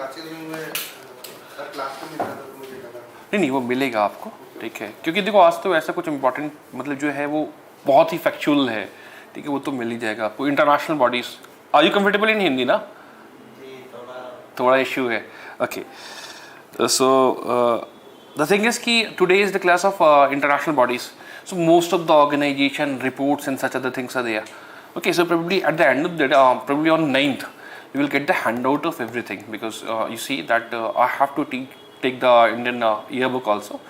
Classes में मैं class में मिलता था तो मुझे लगा नहीं वो मिलेगा आपको, ठीक है, क्योंकि देखो आज तो ऐसा कुछ इम्पोर्टेंट मतलब जो है वो बहुत ही फैक्चुअल है, ठीक है, वो तो मिल ही जाएगा आपको। International bodies, are you comfortable in Hindi ना? थोड़ा इश्यू है, okay. So the thing is कि today is the class of international bodies, so most of the organization reports and such other things are there. Okay, so probably at the end of the day, probably on 9th you will get the handout of everything, because you see that I have to take the Indian yearbook also,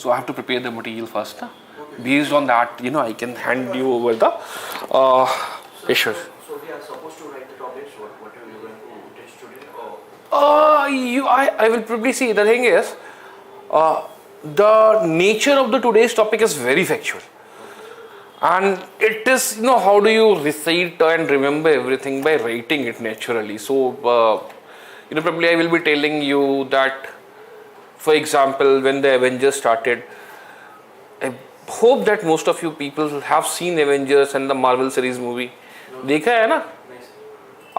so I have to prepare the material first. Based on that, you know, I can hand you over the issues. So we are supposed to write the topics. What are you going to teach today? I will probably see. The thing is, the nature of the today's topic is very factual, and it is, you know, how do you recite and remember everything? By writing it naturally. So you know, probably I will be telling you that, for example, when the Avengers started, I hope that most of you people have seen Avengers and the Marvel series movie. देखा है ना?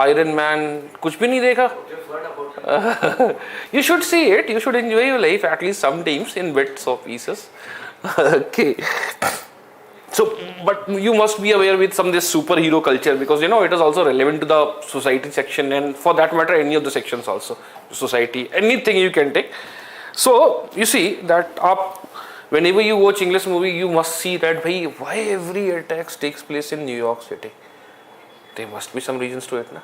Iron Man, कुछ भी नहीं देखा? You should see it. You should enjoy your life at least sometimes in bits or pieces. Okay. So, but you must be aware with some this superhero culture, because you know it is also relevant to the society section, and for that matter any of the sections also, society, anything you can take. So you see that whenever you watch English movie, you must see that why every attack takes place in New York City. There must be some reasons to it, ना?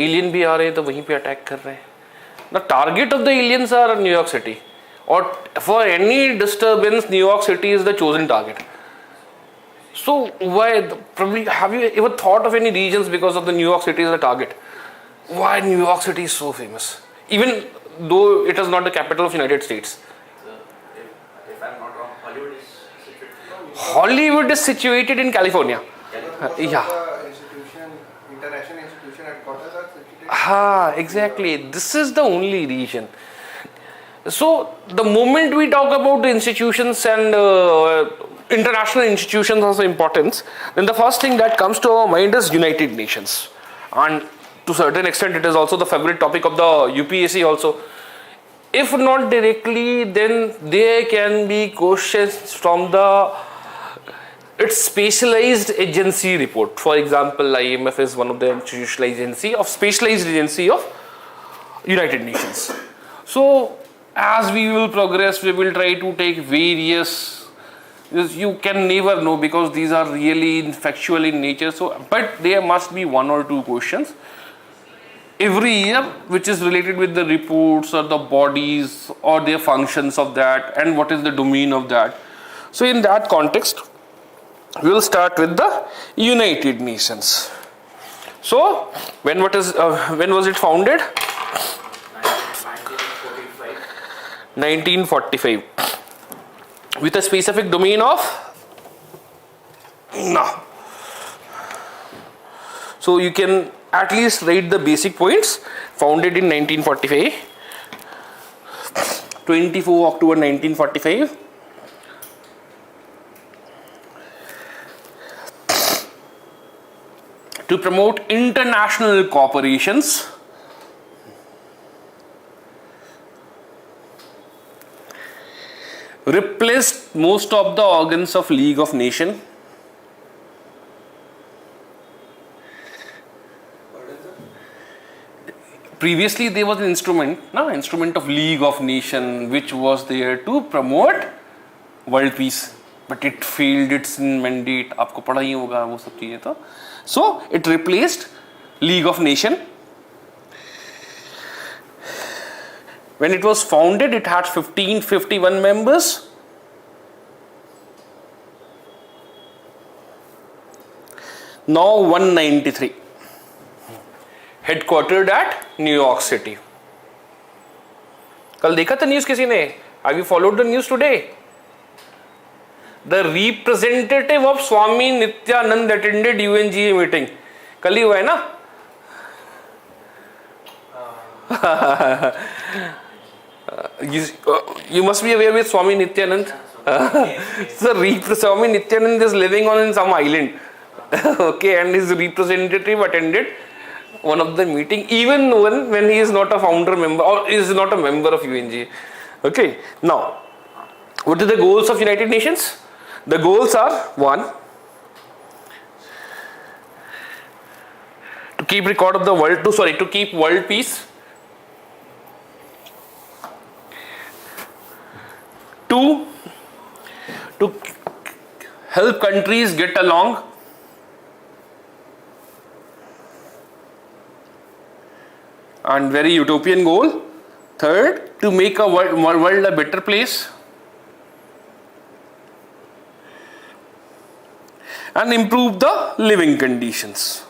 Alien भी आ रहे हैं तो वहीं पे attack कर रहे हैं. The target of the aliens are New York City, or for any disturbance, New York City is the chosen target. So why? Probably have you ever thought of any regions because of the New York City is the target? Why New York City is so famous, even though it is not the capital of United States? If I'm not wrong, Hollywood is situated. Hollywood is situated in California. Yeah. International institution headquarters are situated. Ha, exactly. This is the only reason. So the moment we talk about the institutions and international institutions of importance, then the first thing that comes to our mind is United Nations, and to a certain extent it is also the favorite topic of the UPSC also. If not directly, then there can be questions from its specialized agency report. For example, IMF is one of the institutionalized agency of specialized agency of United Nations. So as we will progress, we will try to take various, you can never know because these are really factual in nature. So, but there must be one or two questions every year which is related with the reports or the bodies or their functions of that and what is the domain of that. So in that context, we will start with the United Nations. So when was it founded? 1945. With a specific domain of no. So you can at least write the basic points. Founded in 1945, 24 October 1945. To promote international cooperations, replaced most of the organs of League of Nations. Previously there was an instrument of League of Nations which was there to promote world peace, but it failed its mandate. आपको पढ़ा ही होगा वो सब चीजें तो. So it replaced League of Nations. When it was founded, it had 51 members. Now 193. Headquartered at New York City. कल देखा था न्यूज़ किसी ने? Have you followed the news today? The representative of Swami Nityanand attended UNGA meeting. कल ही हुआ है ना? You must be aware with Swami Nityanand. So Swami Nityanand is living on in some island. Okay, and his representative attended one of the meeting, even when he is not a founder member or is not a member of UNGA. Okay. Now, what are the goals of United Nations? The goals are: one, to keep record of the world, to keep world peace. Two, to help countries get along. And very utopian goal. Third, to make a world a better place. And improve the living conditions.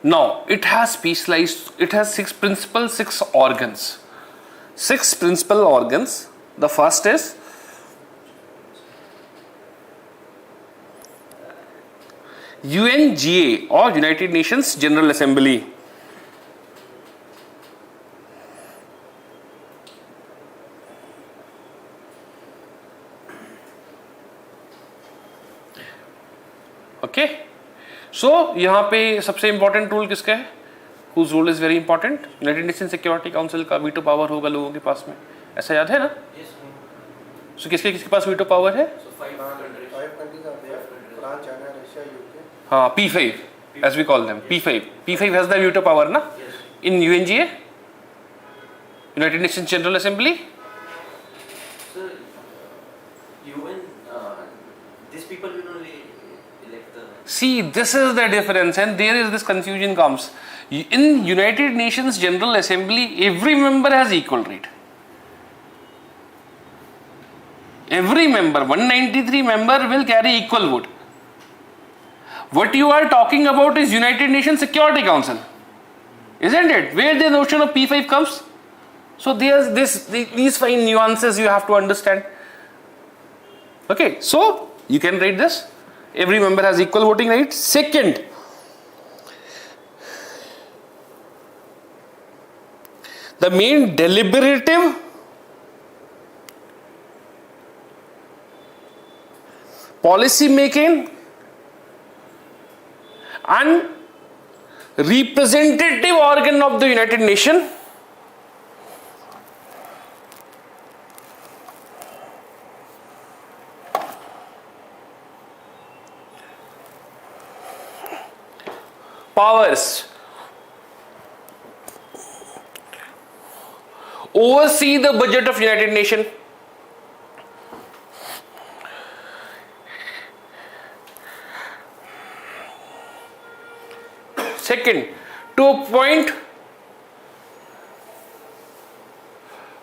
Now, it has specialized, it has 6 principles, 6 organs. 6 principal organs. The first is UNGA, or United Nations General Assembly. Okay. So यहाँ पे सबसे important rule किसका है? Whose role is very important? United nation security council का veto power होगा लोगों के पास में, ऐसा याद है ना? So किसके किसके पास वीटो पावर है? हाँ, P5 as we call them, P5 has the veto power ना? In UNGA, United Nations General Assembly. So these people will only elect the. See, this is the difference, and there is this confusion comes. In United Nations General Assembly, every member has equal right. Every member, 193 member will carry equal vote. What you are talking about is United Nations Security Council, isn't it? Where the notion of P5 comes. So there's these fine nuances you have to understand. Okay, so you can write this. Every member has equal voting rights. Second, the main deliberative policy making and representative organ of the United Nations powers oversee the budget of United Nations. Second, to appoint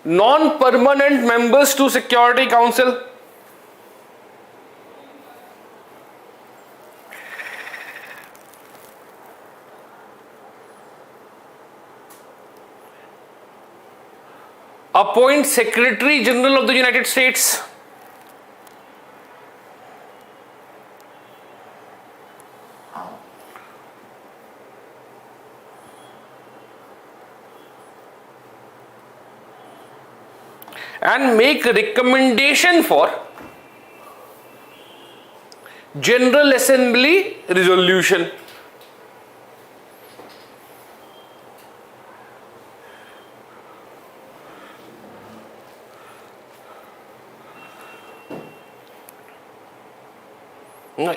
non-permanent members to Security Council. Appoint Secretary General of the United States. And make a recommendation for General Assembly resolution.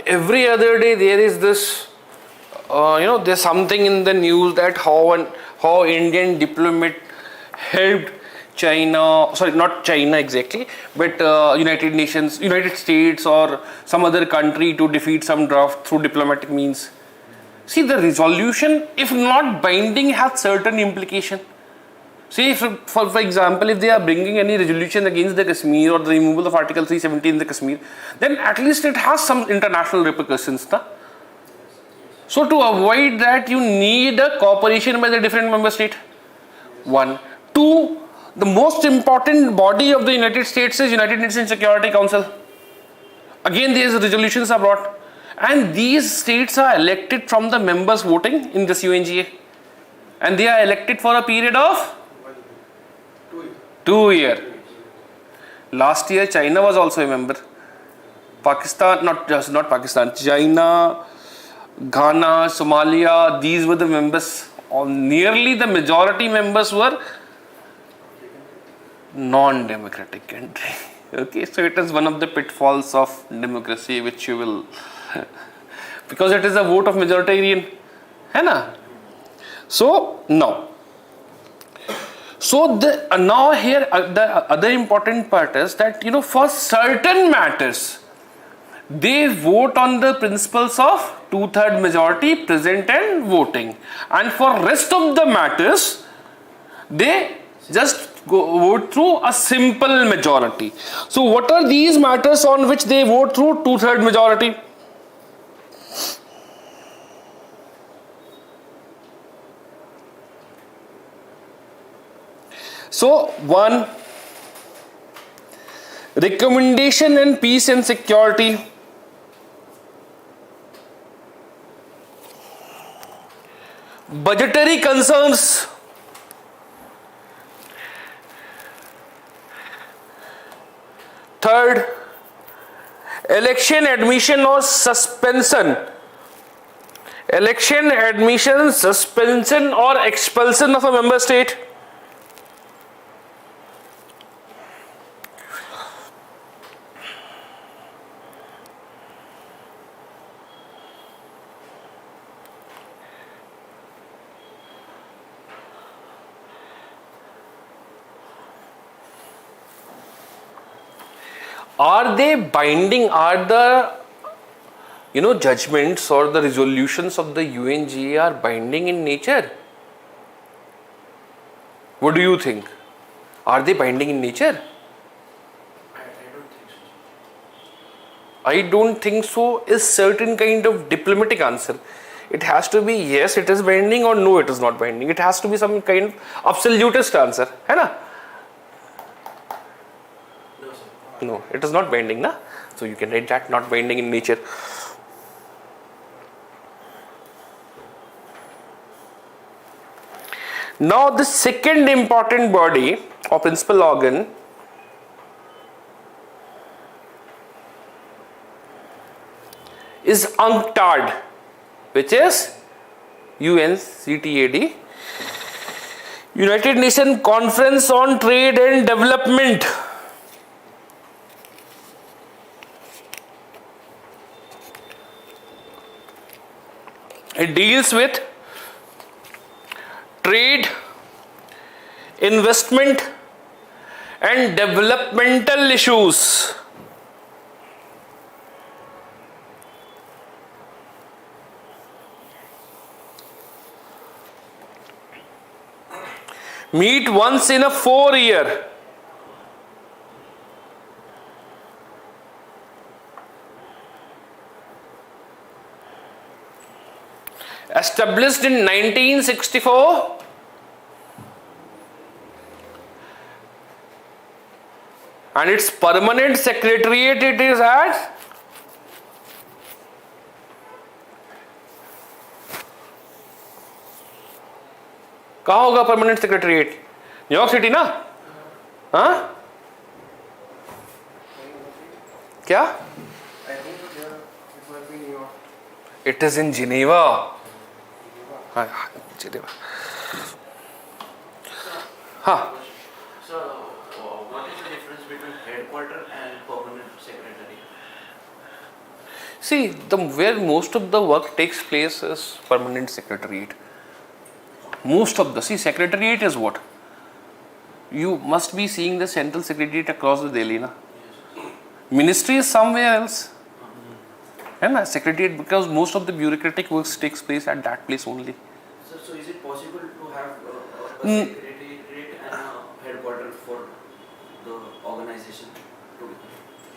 Every other day there is this, there's something in the news that how Indian diplomat helped China, sorry, not China exactly, but United States or some other country to defeat some draft through diplomatic means. See, the resolution, if not binding, has certain implication. See, for example, if they are bringing any resolution against the Kashmir or the removal of Article 370 in the Kashmir, then at least it has some international repercussions. Na? So to avoid that, you need a cooperation by the different member state. 1. 2. The most important body of the United States is United Nations Security Council. Again, these resolutions are brought. And these states are elected from the members voting in this UNGA. And they are elected for a period of 2 years. Last year China was also a member. Pakistan, not Pakistan, China, Ghana, Somalia, these were the members. Nearly the majority members were non-democratic country. Okay, so it is one of the pitfalls of democracy which you will because it is a vote of majoritarian, है ना? So now here the other important part is that for certain matters they vote on the principles of 2/3 majority present and voting, and for rest of the matters they just vote through a simple majority. So what are these matters on which they vote through 2/3 majority? So, 1, recommendation and peace and security. Budgetary concerns. Third, election admission or suspension. Election admission, suspension or expulsion of a member state. Are they binding? Are the judgments or the resolutions of the UNGA binding in nature? What do you think? Are they binding in nature? I don't think so is certain kind of diplomatic answer. It has to be yes it is binding or no it is not binding. It has to be some kind of absolutist answer, है ना? No, it is not binding, na? So you can write that not binding in nature. Now the second important body or principal organ is UNCTAD, which is UNCTAD, United Nations Conference on Trade and Development. It deals with trade, investment and developmental issues. Meet once in a 4-year. Established in 1964, and its permanent secretariat it is at कहाँ होगा permanent secretariat? New York city ना? हाँ क्या? It is in Geneva. Geneva. हाँ. So, what is the difference between headquarter and permanent secretary? See, where most of the work takes place is permanent secretariat. Most of the secretariat is what? You must be seeing the central secretariat across the Delhi, na? Ministry is somewhere else. And secretariat, because most of the bureaucratic work takes place at that place only. So is it possible to have a secretariat and a headquarters for the organization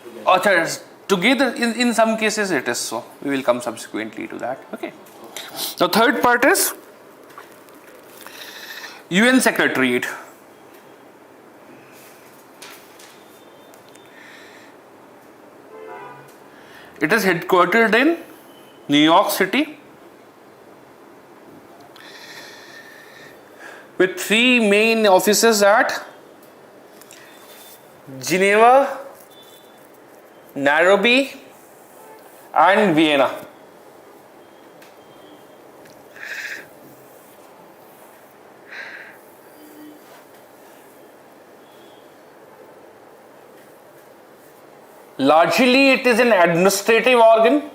together? Together, in some cases it is so. We will come subsequently to that. Okay. The third part is UN Secretariat. It is headquartered in New York City with 3 main offices at Geneva, Nairobi, and Vienna. Largely, it is an administrative organ.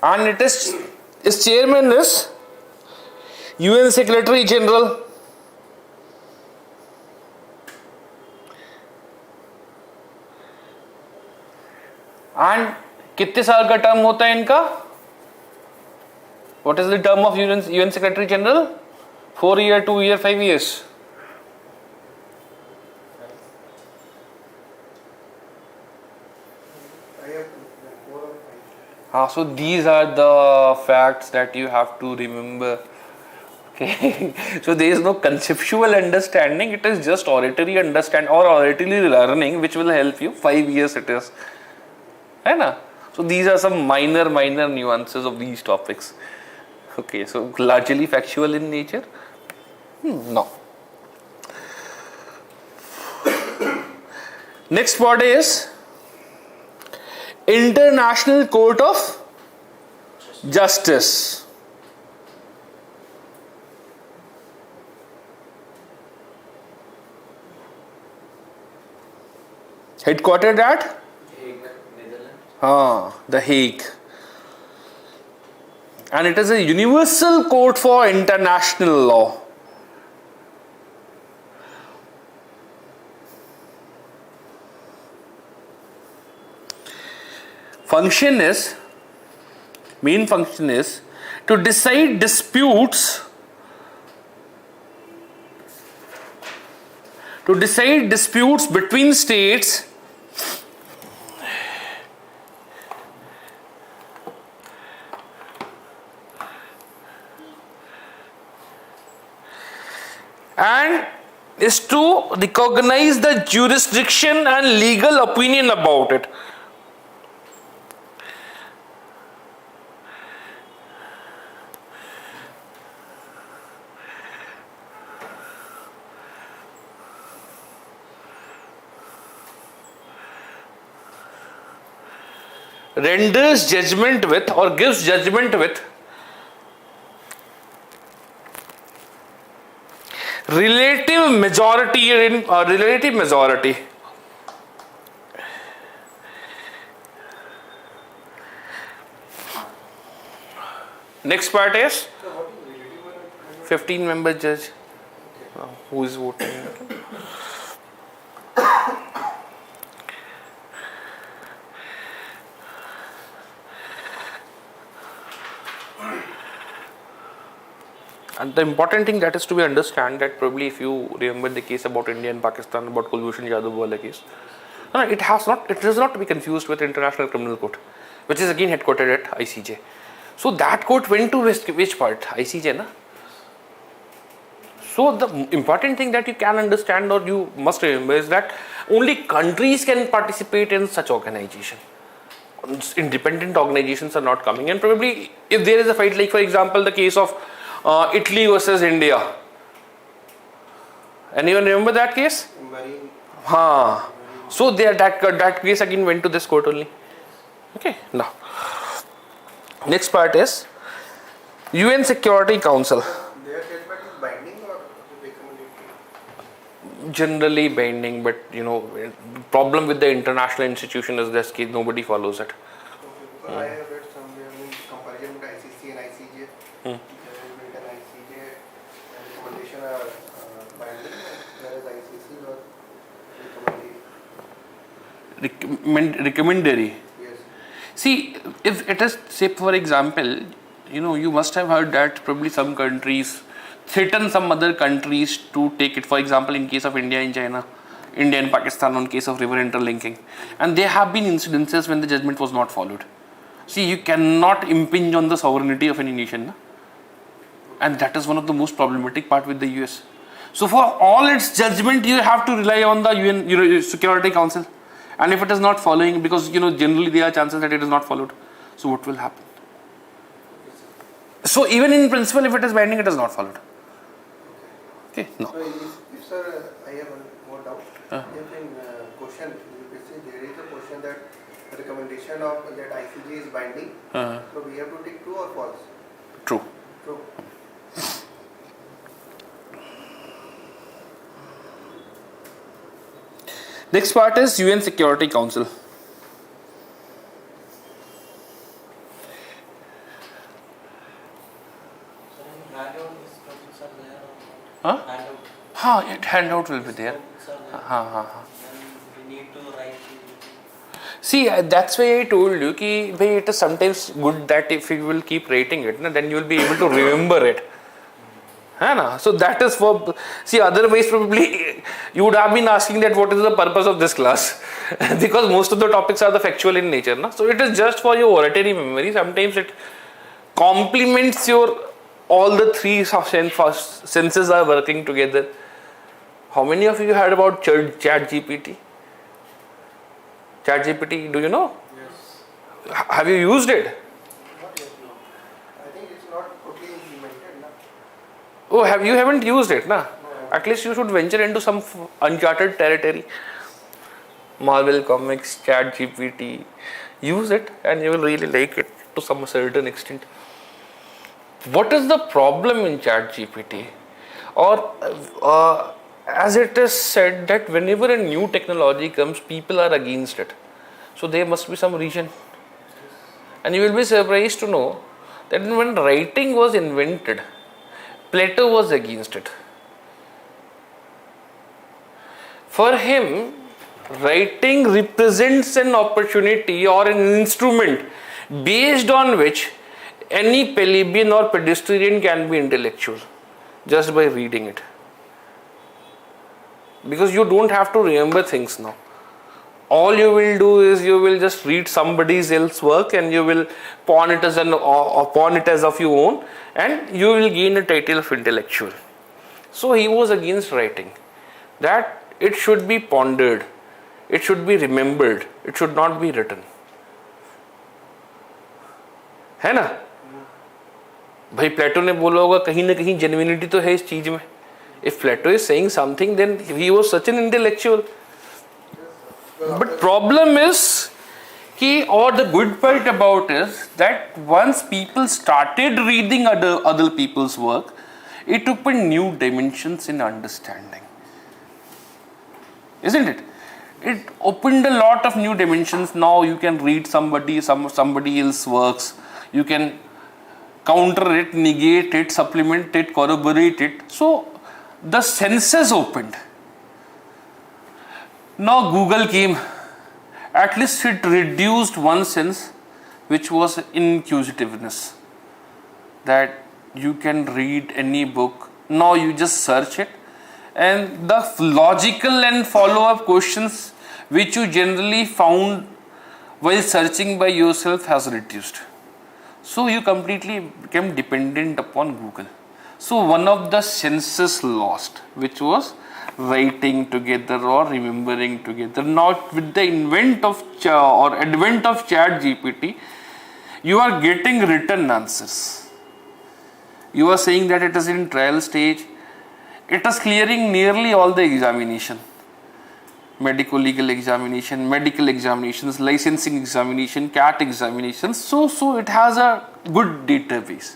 And it is, its chairman is UN Secretary General. And कितने साल का term होता है इनका? What is the term of UN Secretary General? 4 year, 2 year, 5 years. So these are the facts that you have to remember. Okay. So there is no conceptual understanding. It is just auditory understand or auditory learning, which will help you. 5 years it is. Hai na? So these are some minor nuances of these topics. Okay. So largely factual in nature. No. Next part is International Court of Justice. Headquartered at? Hague, Netherlands. The Hague. And it is a universal court for international law. Main function is to decide disputes between states and is to recognize the jurisdiction and legal opinion about it. Renders judgment with or gives judgment with relative majority. Next part is 15-member judge. Who is voting? And the important thing that is to be understand that probably if you remember the case about India and Pakistan about Kulbhushan Yadav wala case, it is not to be confused with International Criminal Court, which is again headquartered at ICJ. So that court went to which part? ICJ, na? So the important thing that you can understand or you must remember is that only countries can participate in such organization. Independent organizations are not coming, and probably if there is a fight, like for example the case of Italy versus India. Anyone remember that case? So that case again went to this court only. Okay. Now, next part is UN Security Council. Their judgment is binding or recommendatory? Generally binding, but problem with the international institution is this case nobody follows it. I have read somewhere in comparison with ICC and ICJ. Recommendation are binding, whereas ICC or Recommendatory. Yes. See, if it is, say for example, you must have heard that probably some countries threaten some other countries to take it. For example, in case of India and China, India and Pakistan on case of river interlinking, and there have been incidences when the judgment was not followed. See, you cannot impinge on the sovereignty of any nation, na? And that is one of the most problematic part with the US. So for all its judgment, you have to rely on the UN Security Council, and if it is not following, because generally there are chances that it is not followed, so what will happen? So even in principle, if it is binding, it is not followed. Okay, no. So if sir, I have one more doubt. If in question UPSC there is a question that recommendation of that ICG is binding, so we have to take true or false? True. True. Next part is UN Security Council. Huh? Handout will be there. We need to write. See, that's why I told you कि भाई it is sometimes good that if you will keep writing it, then you will be able to remember it. है ना? So that is for, see, otherwise probably you would have been asking that what is the purpose of this class, because most of the topics are the factual in nature, na? So it is just for your auditory memory. Sometimes it complements your, all the three senses are working together. How many of you heard about Chat GPT? Chat GPT, do you know? Yes. Have you used it? Not yet, no. I think it's not totally implemented, na? Oh, you haven't used it, na? No. At least you should venture into some uncharted territory. Marvel Comics, Chat GPT. Use it and you will really like it to some certain extent. What is the problem in Chat GPT? Or as it is said that whenever a new technology comes, people are against it. So there must be some reason. And you will be surprised to know that when writing was invented, Plato was against it. For him, writing represents an opportunity or an instrument based on which any plebeian or pedestrian can be intellectual just by reading it. Because you don't have to remember things now. All you will do is you will just read somebody else's work and you will pawn it as of your own, and you will gain a title of intellectual. So he was against writing. That it should be pondered, it should be remembered, it should not be written. है ना? भाई प्लेटो ने बोला होगा कहीं ना कहीं genuinity तो है इस चीज में. If Plato is saying something, then he was such an intellectual. But problem is, or the good part about is that once people started reading other people's work, it opened new dimensions in understanding. Isn't it? It opened a lot of new dimensions. Now you can read somebody else's works. You can counter it, negate it, supplement it, corroborate it. So the senses opened. Now Google came. At least it reduced one sense, which was inquisitiveness. That you can read any book. Now you just search it, and the logical and follow-up questions which you generally found while searching by yourself has reduced. So you completely became dependent upon Google. So one of the senses lost, which was writing together or remembering together. Now with the advent of Chat GPT, you are getting written answers. You are saying that it is in trial stage. It is clearing nearly all the examination. Medical legal examination, medical examinations, licensing examination, CAT examinations. So it has a good database.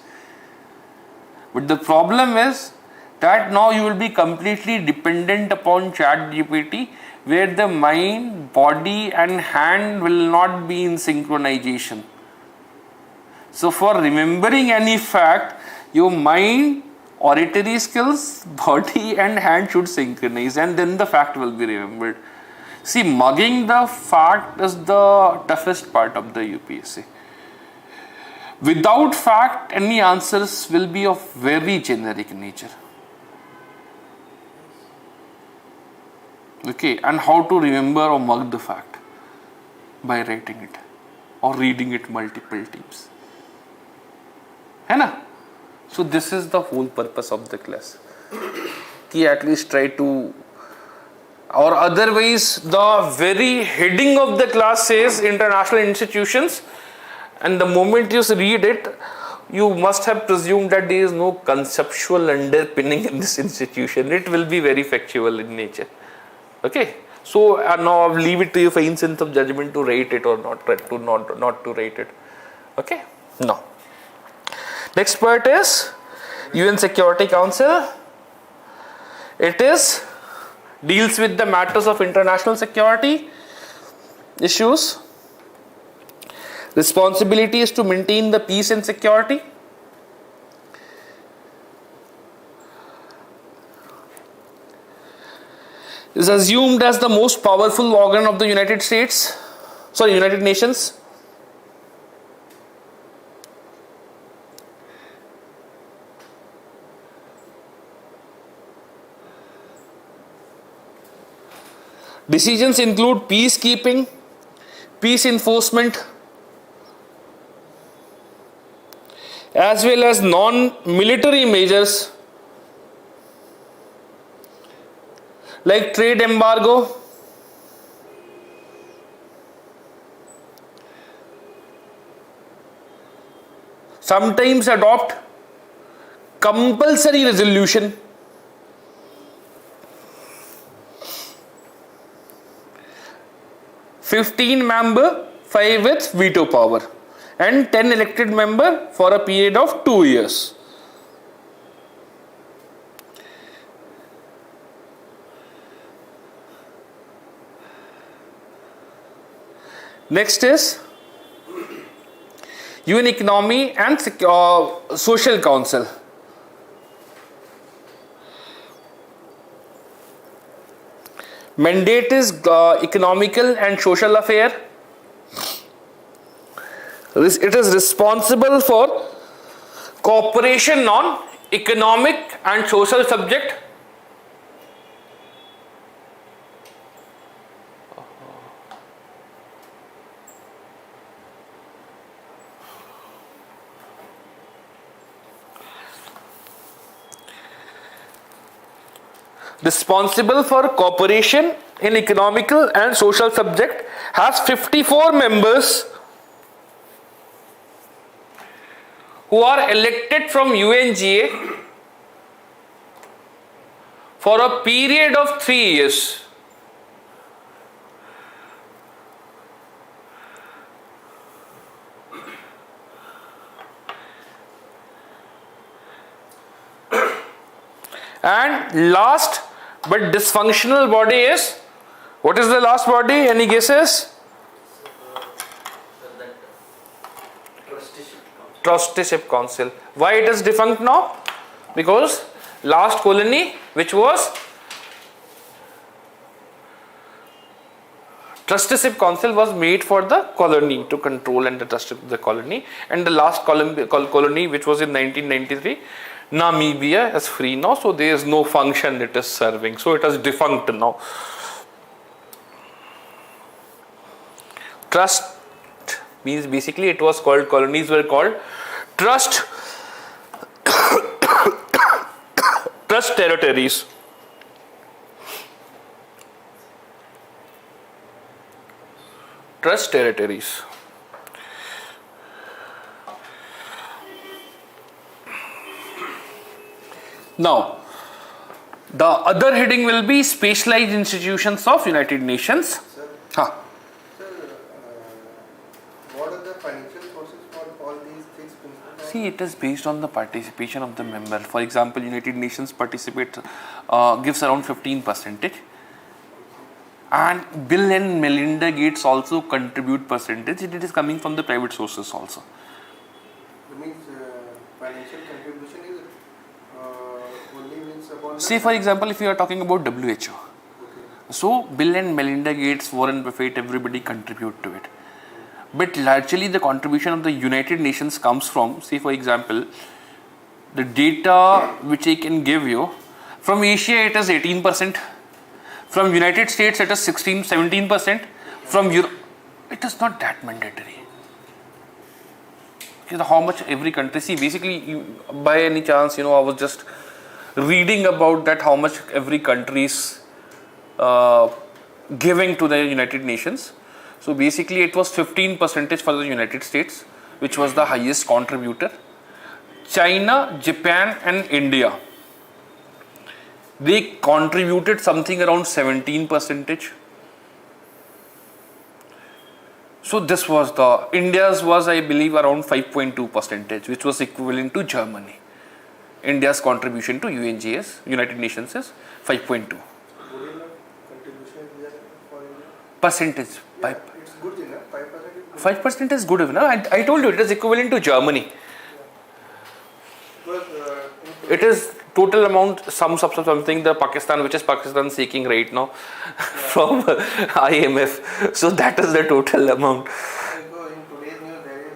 But the problem is that now you will be completely dependent upon Chat GPT, where the mind, body and hand will not be in synchronization. So for remembering any fact, your mind, auditory skills, body and hand should synchronize, and then the fact will be remembered. See, mugging the fact is the toughest part of the UPSC. Without fact, any answers will be of very generic nature. Okay, and how to remember or mug the fact? By writing it or reading it multiple times. है ना? So this is the whole purpose of the class. कि at least try to, or otherwise the very heading of the class says international institutions, and the moment you read it, you must have presumed that there is no conceptual underpinning in this institution. It will be very factual in nature. Okay. So now I'll leave it to you for instance of judgment to rate it or not to rate it. Okay. Now, next part is UN Security Council. It deals with the matters of international security issues. Responsibility is to maintain the peace and security. Is assumed as the most powerful organ of the United Nations. Decisions include peacekeeping, peace enforcement, as well as non-military measures like trade embargo, sometimes adopt compulsory resolution, (15) member, 5 with veto power, and 10 elected member for a period of 2 years. Next is UN Economy and Social Council. Mandate is economical and social affair. It is responsible for cooperation on economic and social subject. Responsible for cooperation in economical and social subject, has 54 members who are elected from UNGA for a period of 3 years. And last but dysfunctional body is, what is the last body? Any guesses? Trusteeship Council. Why it is defunct now? Because last colony, which was Trusteeship Council, was made for the colony, to control and the trust of the colony, and the last colony, which was in 1993, Namibia, is free now, so there is no function it is serving, so it is defunct now. Trust means basically it was called, colonies were called trust trust territories. Trust territories. Now, the other heading will be specialized institutions of United Nations. Sir, Huh. sir, what are the financial sources for all these six principles? See, it is based on the participation of the member. For example, United Nations gives around 15%, and Bill and Melinda Gates also contribute percentage. It is coming from the private sources also. It means financial contribution is only means upon the... Say for example, if you are talking about WHO, Okay. so Bill and Melinda Gates, Warren Buffett, everybody contribute to it. But largely the contribution of the United Nations comes from, say for example, the data which I can give you, from Asia it is 18%, from United States it is 17%, from Europe, it is not that mandatory. Okay, how much every country, see basically by any chance, I was just reading about that, how much every country is giving to the United Nations. So basically it was 15% for the United States, which was the highest contributor. China, Japan and India, they contributed something around 17%. So this was the, India's was I believe around 5.2%, which was equivalent to Germany. India's contribution to UNGS, United Nations, is 5.2. Good enough contribution is there for India? Percentage. Yeah, it's good enough. 5% is good. 5% is good enough. I told you it is equivalent to Germany. Because It is total amount, something the Pakistan, which is Pakistan seeking right now from IMF. So that is the total amount. in today's news there is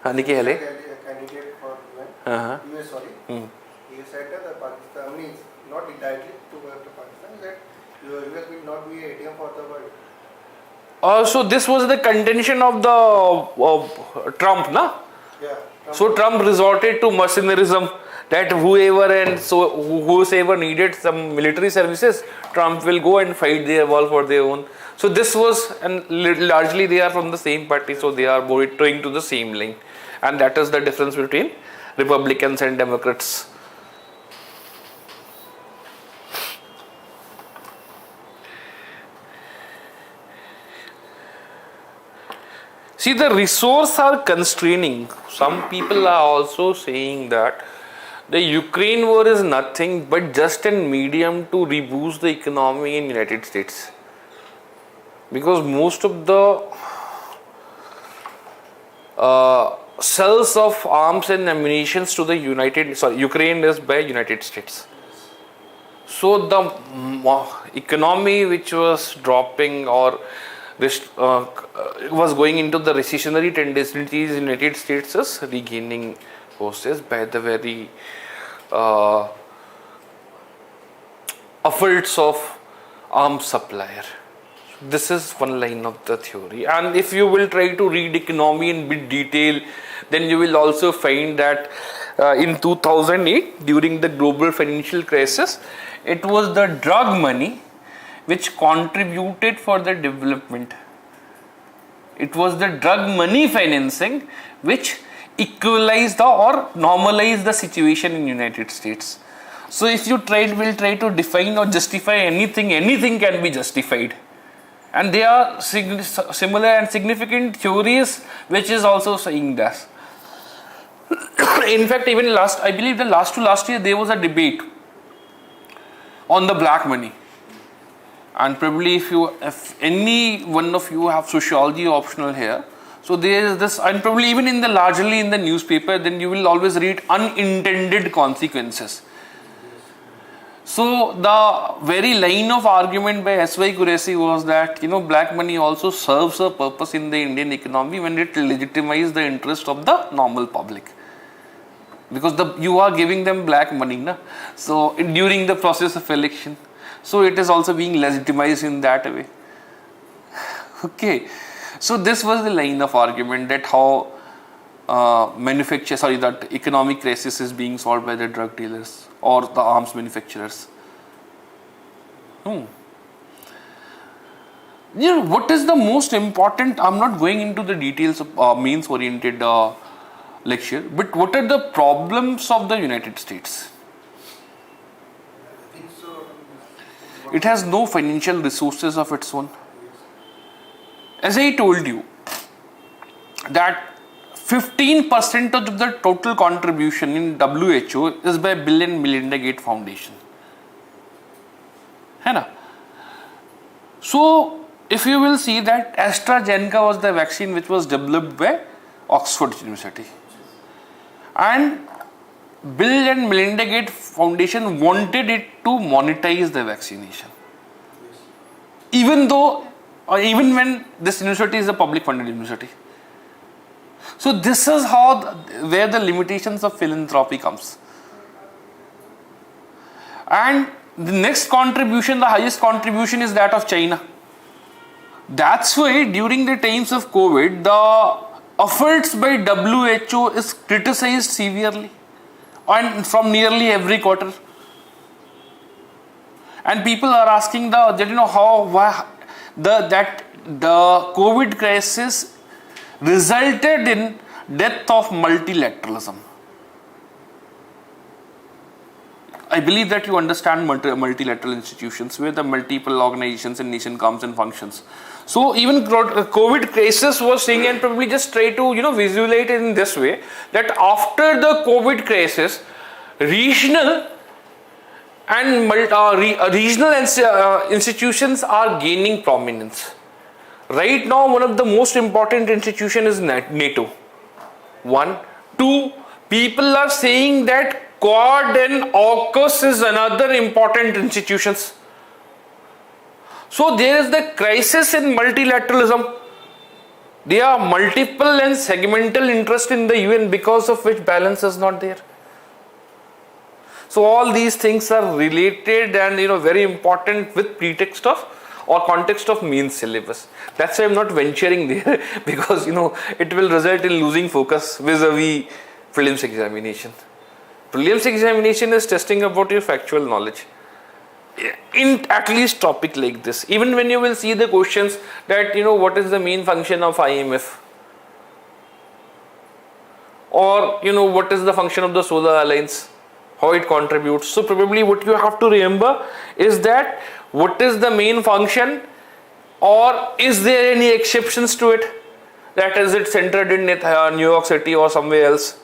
that Nikki Haley. candidate for Uh-huh. US, sorry. He said that the Pakistan is not directly towards Pakistan, that US will not be ATM for the world. So this was the contention of the Trump, na? Yeah. So Trump resorted to mercenarism, that whoever needed some military services, Trump will go and fight their war for their own. So this was, and largely they are from the same party, so they are both towing to the same line, and that is the difference between Republicans and Democrats. See, the resources are constraining. Some people are also saying that the Ukraine war is nothing but just a medium to reboost the economy in United States. Because most of the sales of arms and ammunition to the Ukraine is by United States. So the economy which was dropping or was going into the recessionary tendencies in United States is regaining forces by the very efforts of arms supplier. This is one line of the theory, and if you will try to read economy in bit detail, then you will also find that in 2008 during the global financial crisis, it was the drug money which contributed for the development. It was the drug money financing which equalized or normalized the situation in United States. So if you will try to define or justify anything can be justified. And there are similar and significant theories which is also saying that. In fact, even I believe the last year there was a debate on the black money. And probably if any one of you have sociology optional here, so there is this, and probably even in the largely in the newspaper, then you will always read unintended consequences. So the very line of argument by S.Y. Qureshi was that black money also serves a purpose in the Indian economy when it legitimizes the interest of the normal public. Because you are giving them black money, na? So during the process of election. So it is also being legitimized in that way. Okay. So this was the line of argument that how that economic crisis is being solved by the drug dealers or the arms manufacturers. What is the most important? I'm not going into the details of means oriented lecture, but what are the problems of the United States? I think so. It has no financial resources of its own. As I told you, that 15% of the total contribution in WHO is by Bill and Melinda Gates Foundation. है ना? So, if you will see that AstraZeneca was the vaccine which was developed by Oxford University. And Bill and Melinda Gates Foundation wanted it to monetize the vaccination. Even when this university is a public funded university. So this is where the limitations of philanthropy comes. And the next contribution, the highest contribution is that of China. That's why during the times of COVID, the efforts by WHO is criticized severely and from nearly every quarter. And people are asking that the COVID crisis resulted in Death of multilateralism. I believe that you understand multilateral institutions where the multiple organizations and nation comes and functions. So even COVID crisis was saying, and probably just try to visualize it in this way, that after the COVID crisis, regional and regional institutions are gaining prominence. Right now, one of the most important institution is NATO. 1, 2. People are saying that Quad and AUKUS is another important institutions. So there is the crisis in multilateralism. There are multiple and segmental interest in the UN, because of which balance is not there. So all these things are related and very important with pretext of or context of main syllabus. That's why I'm not venturing there because it will result in losing focus vis-a-vis prelims examination. Prelims examination is testing about your factual knowledge in at least topic like this. Even when you will see the questions that what is the main function of IMF, or what is the function of the Solar Alliance, how it contributes. So probably what you have to remember is that what is the main function, or is there any exceptions to it, that is it centered in New York City or somewhere else.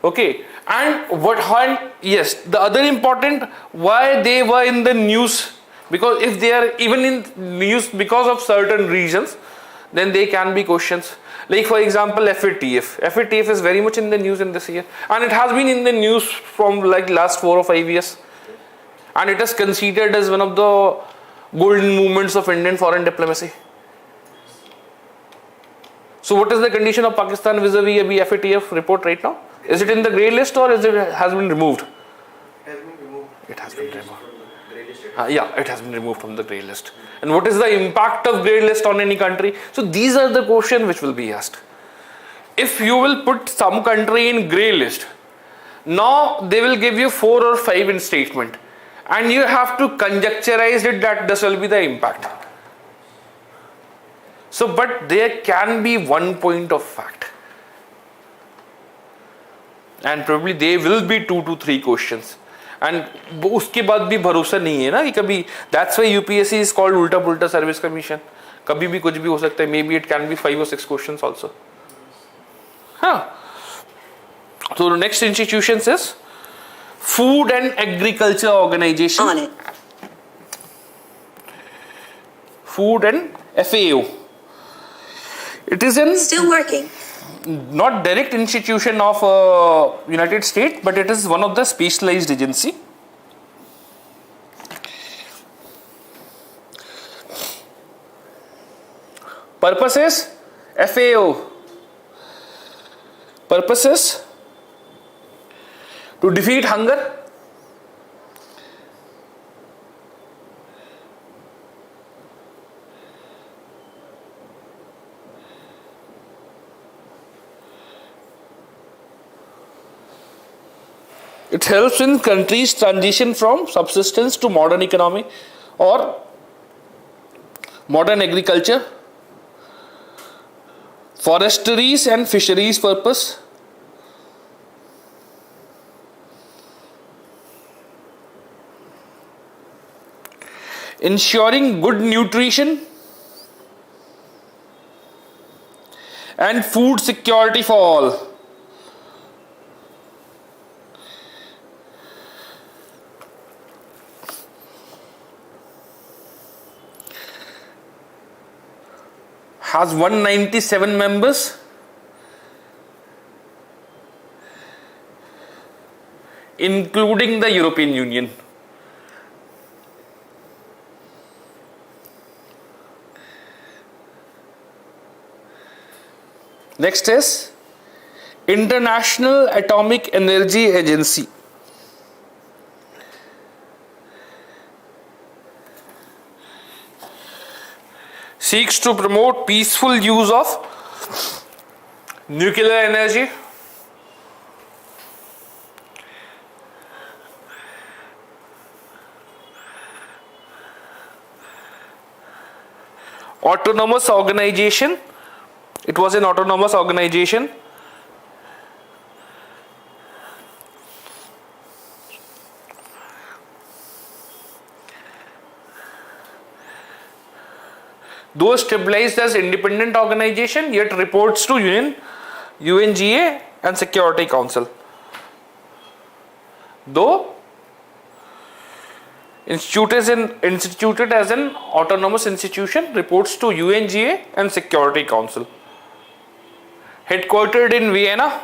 Okay, and yes, the other important, why they were in the news, because if they are even in news because of certain reasons, then they can be questions. Like for example, FATF is very much in the news in this year, and it has been in the news from like last 4 or 5 years, and it is considered as one of the golden movements of Indian foreign diplomacy. So what is the condition of Pakistan vis-a-vis the FATF report right now? Is it in the grey list, or has been removed? It has been removed. It has been removed. Yeah, it has been removed from the grey list. And what is the impact of grey list on any country? So these are the questions which will be asked. If you will put some country in grey list, now they will give you 4 or 5 in statement, and you have to conjecturize it that this will be the impact. So, but there can be one point of fact, and probably there will be 2 to 3 questions, and उसके बाद भी भरोसा नहीं है ना कि कभी. That's why UPSC is called उल्टा पुल्टा सर्विस कमीशन. कभी भी कुछ भी हो सकता है. Maybe it can be 5 or 6 questions also. So the next institution is Food and Agriculture Organization. On it. Food and FAO. It is in Still working. not direct institution of United States, but it is one of the specialized agency. Purpose is FAO. Purpose is to defeat hunger, it helps in countries transition from subsistence to modern economy or modern agriculture, forestries and fisheries purpose, ensuring good nutrition and food security for all. Has 197 members, including the European Union. Next is International Atomic Energy Agency. Seeks to promote peaceful use of nuclear energy, autonomous organization. It was an autonomous organization though stabilized as independent organization, yet reports to UNGA and Security Council. Though instituted as an autonomous institution, reports to UNGA and Security Council. Headquartered in Vienna.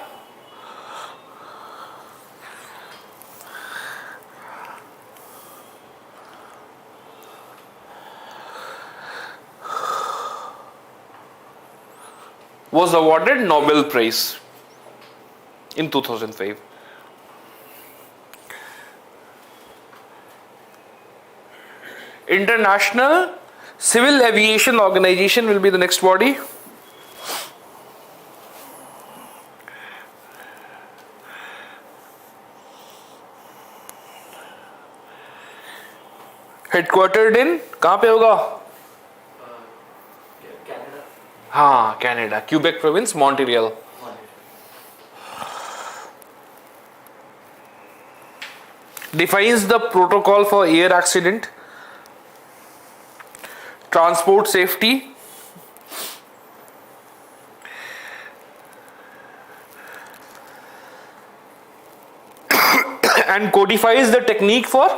Was awarded Nobel Prize in 2005. International Civil Aviation Organization will be the next body. Headquartered in कहाँ पे होगा? Canada. हाँ, Canada, Quebec province, Montreal. Defines the protocol for air accident, transport safety, and codifies the technique for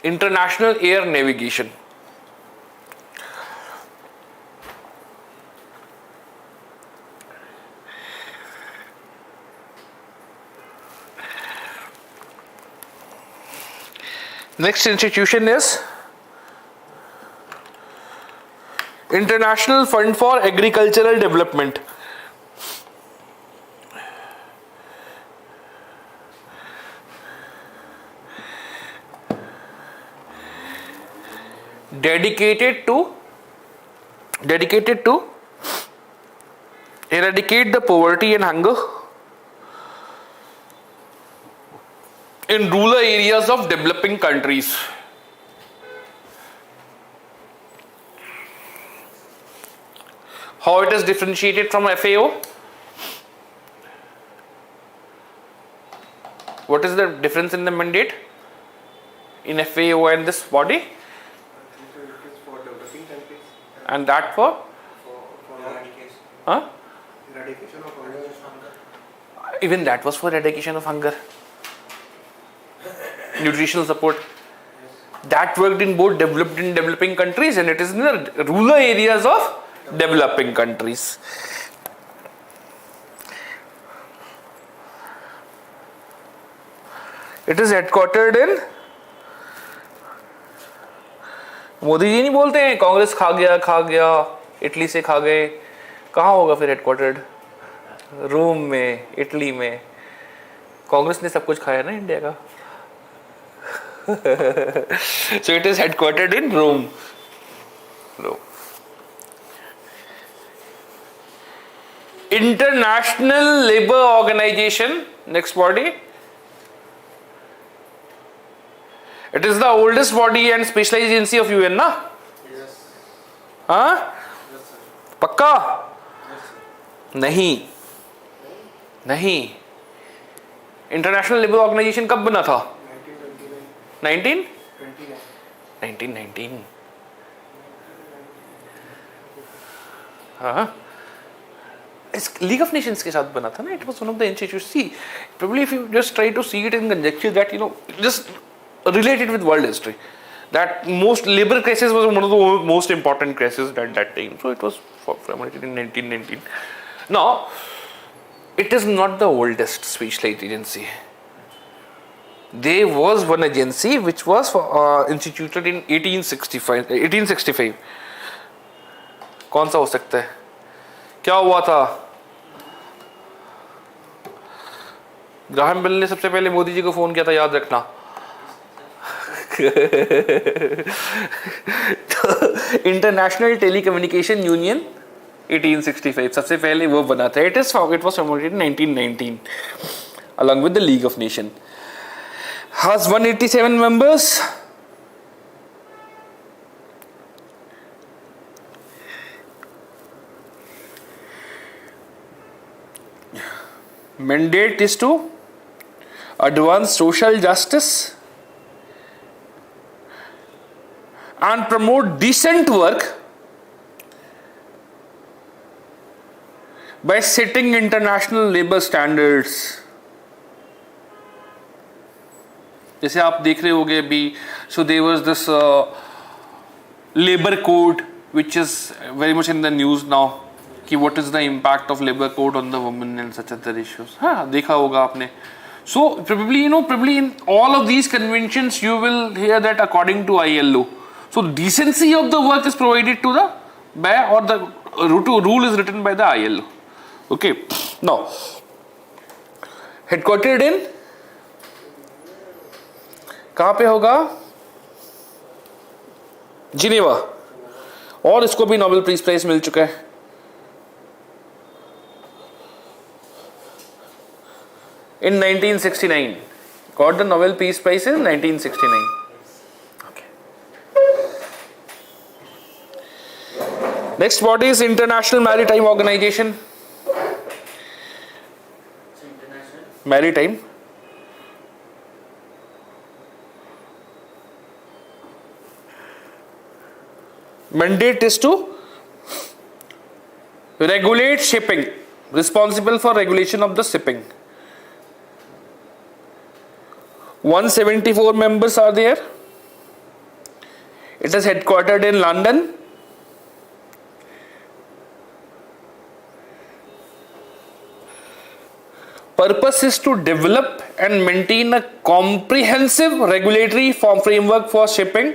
international air navigation. Next institution is International Fund for Agricultural Development. Dedicated to eradicate the poverty and hunger in rural areas of developing countries. How it is differentiated from FAO? What is the difference in the mandate in FAO and this body? It is for developing countries. And that for? For eradication. Huh? Eradication of hunger. Even that was for eradication of hunger. Nutritional support. That worked in both developed and developing countries, and it is in the rural areas of developing countries. It is headquartered in. Modi ji नहीं बोलते हैं कांग्रेस खा गया Italy से खा गए. कहाँ होगा फिर हेडक्वार्टर्ड? रोम में, इटली में. कांग्रेस ने सब कुछ खाया ना इंडिया का. So it is headquartered in Rome. International Labour Organization, next body. It is the oldest body and special agency of UN, na? Yes. हाँ? Yes, sir. पक्का? Yes, sir. नहीं. इंटरनेशनल लेबर ऑर्गेनाइजेशन कब बना था? 1929. 1919. हाँ. इस league of Nations के साथ बना था ना. It was one of the institutes. See, probably if you just try to see it in conjecture that just relate it with world history. That most labor crisis was one of the most important crises at that time. So it was formulated in 1919. Now, it is not the oldest specialized agency. There was one agency which was instituted in 1865. कौन सा हो सकता है? क्या हुआ था? Graham bell ने सबसे पहले मोदी जी को फोन किया था, याद रखना. इंटरनेशनल टेलीकम्युनिकेशन यूनियन 1865 सबसे पहले वो बना था. It was formulated in 1919 along with the League of Nations. Has 187 members. Mandate is to advance social justice and promote decent work by setting international labor standards. जैसे आप देख रहे होगे अभी, so there was this labor code which is very much in the news now, कि what is the impact of labor code on the women and such other issues. हाँ देखा होगा आपने. So probably in all of these conventions you will hear that according to ILO. So decency of the work is provided to the by, or the rule is written by the ILO. Okay. Now headquartered in कहाँ पे होगा? Geneva. और इसको भी Nobel peace prize मिल चुका है. In 1969, got the Nobel Peace Prize in 1969. Okay. Next body is International Maritime Organization. International. Maritime. Mandate is to regulate shipping, responsible for regulation of the shipping. 174 members are there. It is headquartered in London. Purpose is to develop and maintain a comprehensive regulatory framework for shipping.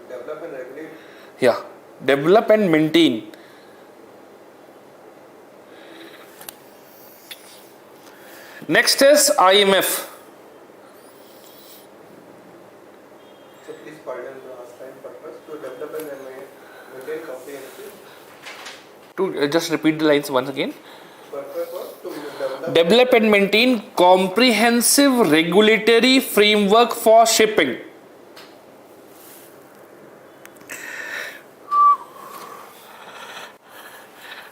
Develop and regulate. Yeah, develop and maintain. Next is IMF. So please pardon the last line. Purpose to develop and maintain comprehensive. To just repeat the lines once again. Purpose was to Develop and maintain comprehensive regulatory framework for shipping.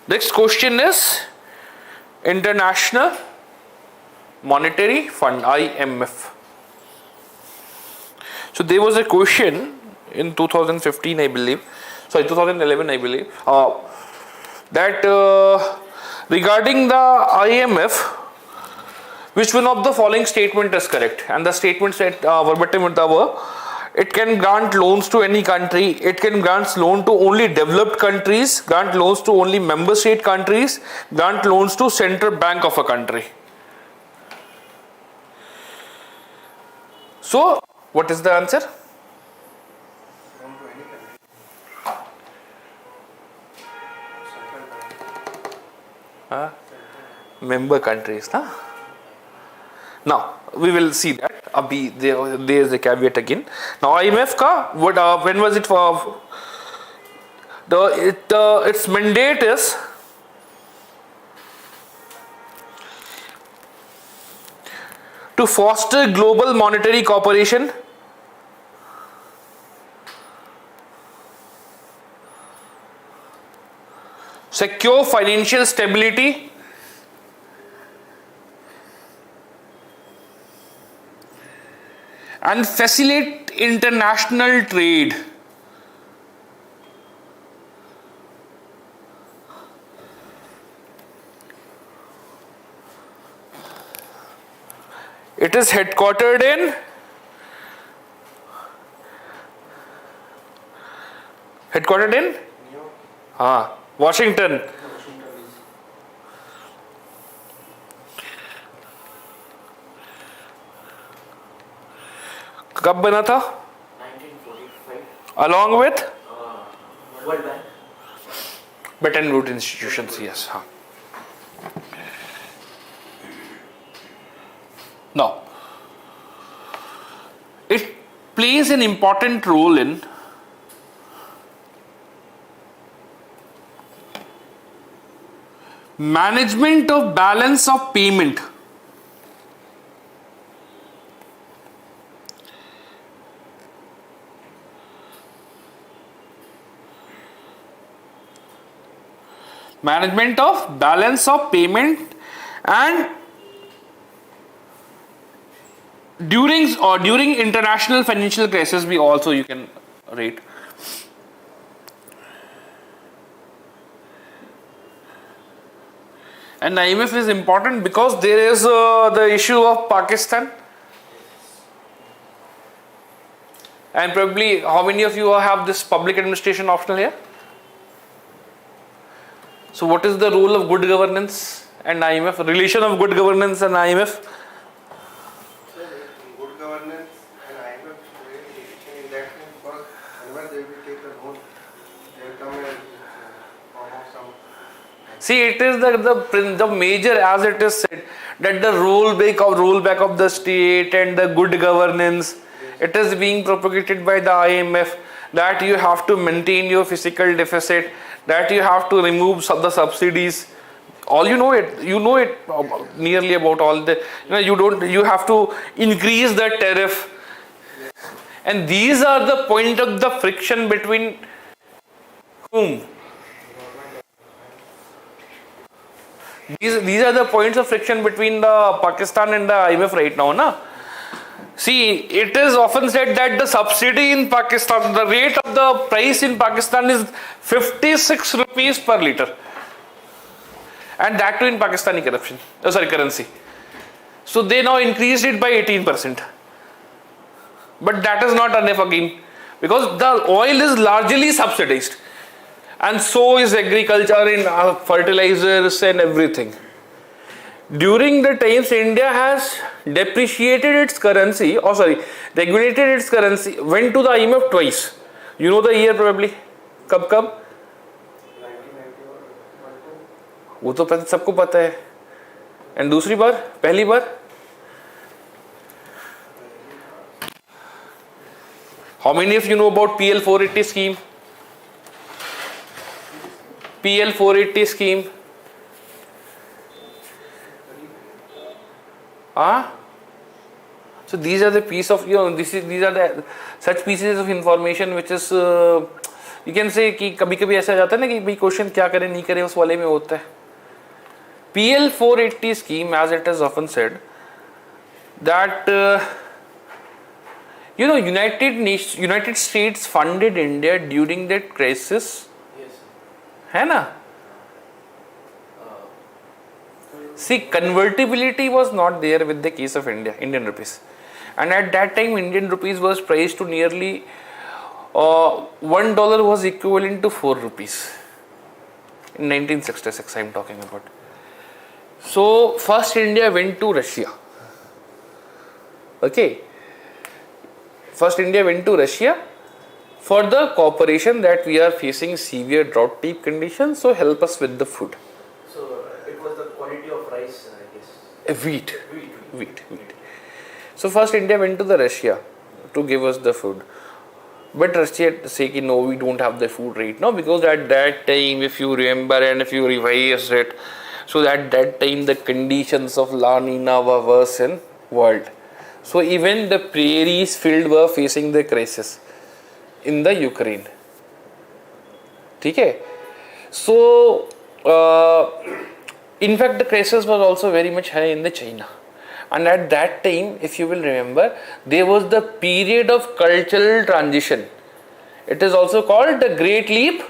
Next question is International Monetary Fund, IMF. So there was a question in 2015, I believe, 2011, I believe, that regarding the IMF, which one of the following statement is correct? And the statement said verbatim were, it can grant loans to any country, it can grant loan to only developed countries, grant loans to only member state countries, grant loans to central bank of a country. So, what is the answer? Member countries, huh? Now we will see that. Abhi there is a caveat again. Now IMF ka what when was it for? Its mandate is to foster global monetary cooperation, secure financial stability, and facilitate international trade. It is headquartered in Washington. कब बना था? 1945. Along with World Bank. Bretton Woods institutions, yes. हाँ. Now, it plays an important role in management of balance of payment. Management of balance of payment, and during international financial crisis we also you can rate. And IMF is important because there is the issue of Pakistan. And probably, how many of you have this public administration optional here? So what is the role of good governance and IMF? Relation of good governance and IMF? So good governance and IMF relation in that sense, because whenever they will take a loan, they will come in form of some. See, it is the major, as it is said, that the rollback of the state and the good governance, it is being propagated by the IMF, that you have to maintain your fiscal deficit, that you have to remove the subsidies. All you know it nearly about all the, you have to increase the tariff. And these are the point of the friction between whom? These are the points of friction between the Pakistan and the IMF right now, na? See, it is often said that the subsidy in Pakistan, the rate of the price in Pakistan is 56 rupees per litre. And that too in Pakistani currency. So they now increased it by 18%. But that is not enough again, because the oil is largely subsidized. And so is agriculture in fertilizers and everything. During the times India has depreciated its currency, regulated its currency, went to the IMF twice. You know the year probably? Kab? 1991. वो तो सबको पता है. And दूसरी बार, पहली बार? How many of you know about PL 480 scheme? PL 480 scheme. So these are the piece of, these are the such pieces of information which is you can say कि कभी-कभी ऐसा जाता है ना कि भाई क्वेश्चन क्या करें नहीं करें उस वाले में होता है. PL 480 scheme, as it is often said, that United States funded India during that crisis. Yes. है ना? See, convertibility was not there with the case of Indian rupees. And at that time, Indian rupees was priced to nearly $1 was equivalent to 4 rupees. In 1966, I am talking about. So, first India went to Russia. Okay. First India went to Russia for the cooperation that we are facing severe drought type conditions. So, help us with the food. It was the quality of rice, I guess. Wheat. So first India went to the Russia to give us the food. But Russia say no, we don't have the food right now, because at that time, if you remember and if you revise it, so at that time the conditions of La Nina were worse in world. So even the prairies field were facing the crisis in the Ukraine. Okay? So in fact, the crisis was also very much high in the China. And at that time, if you will remember, there was the period of cultural transition. It is also called the Great Leap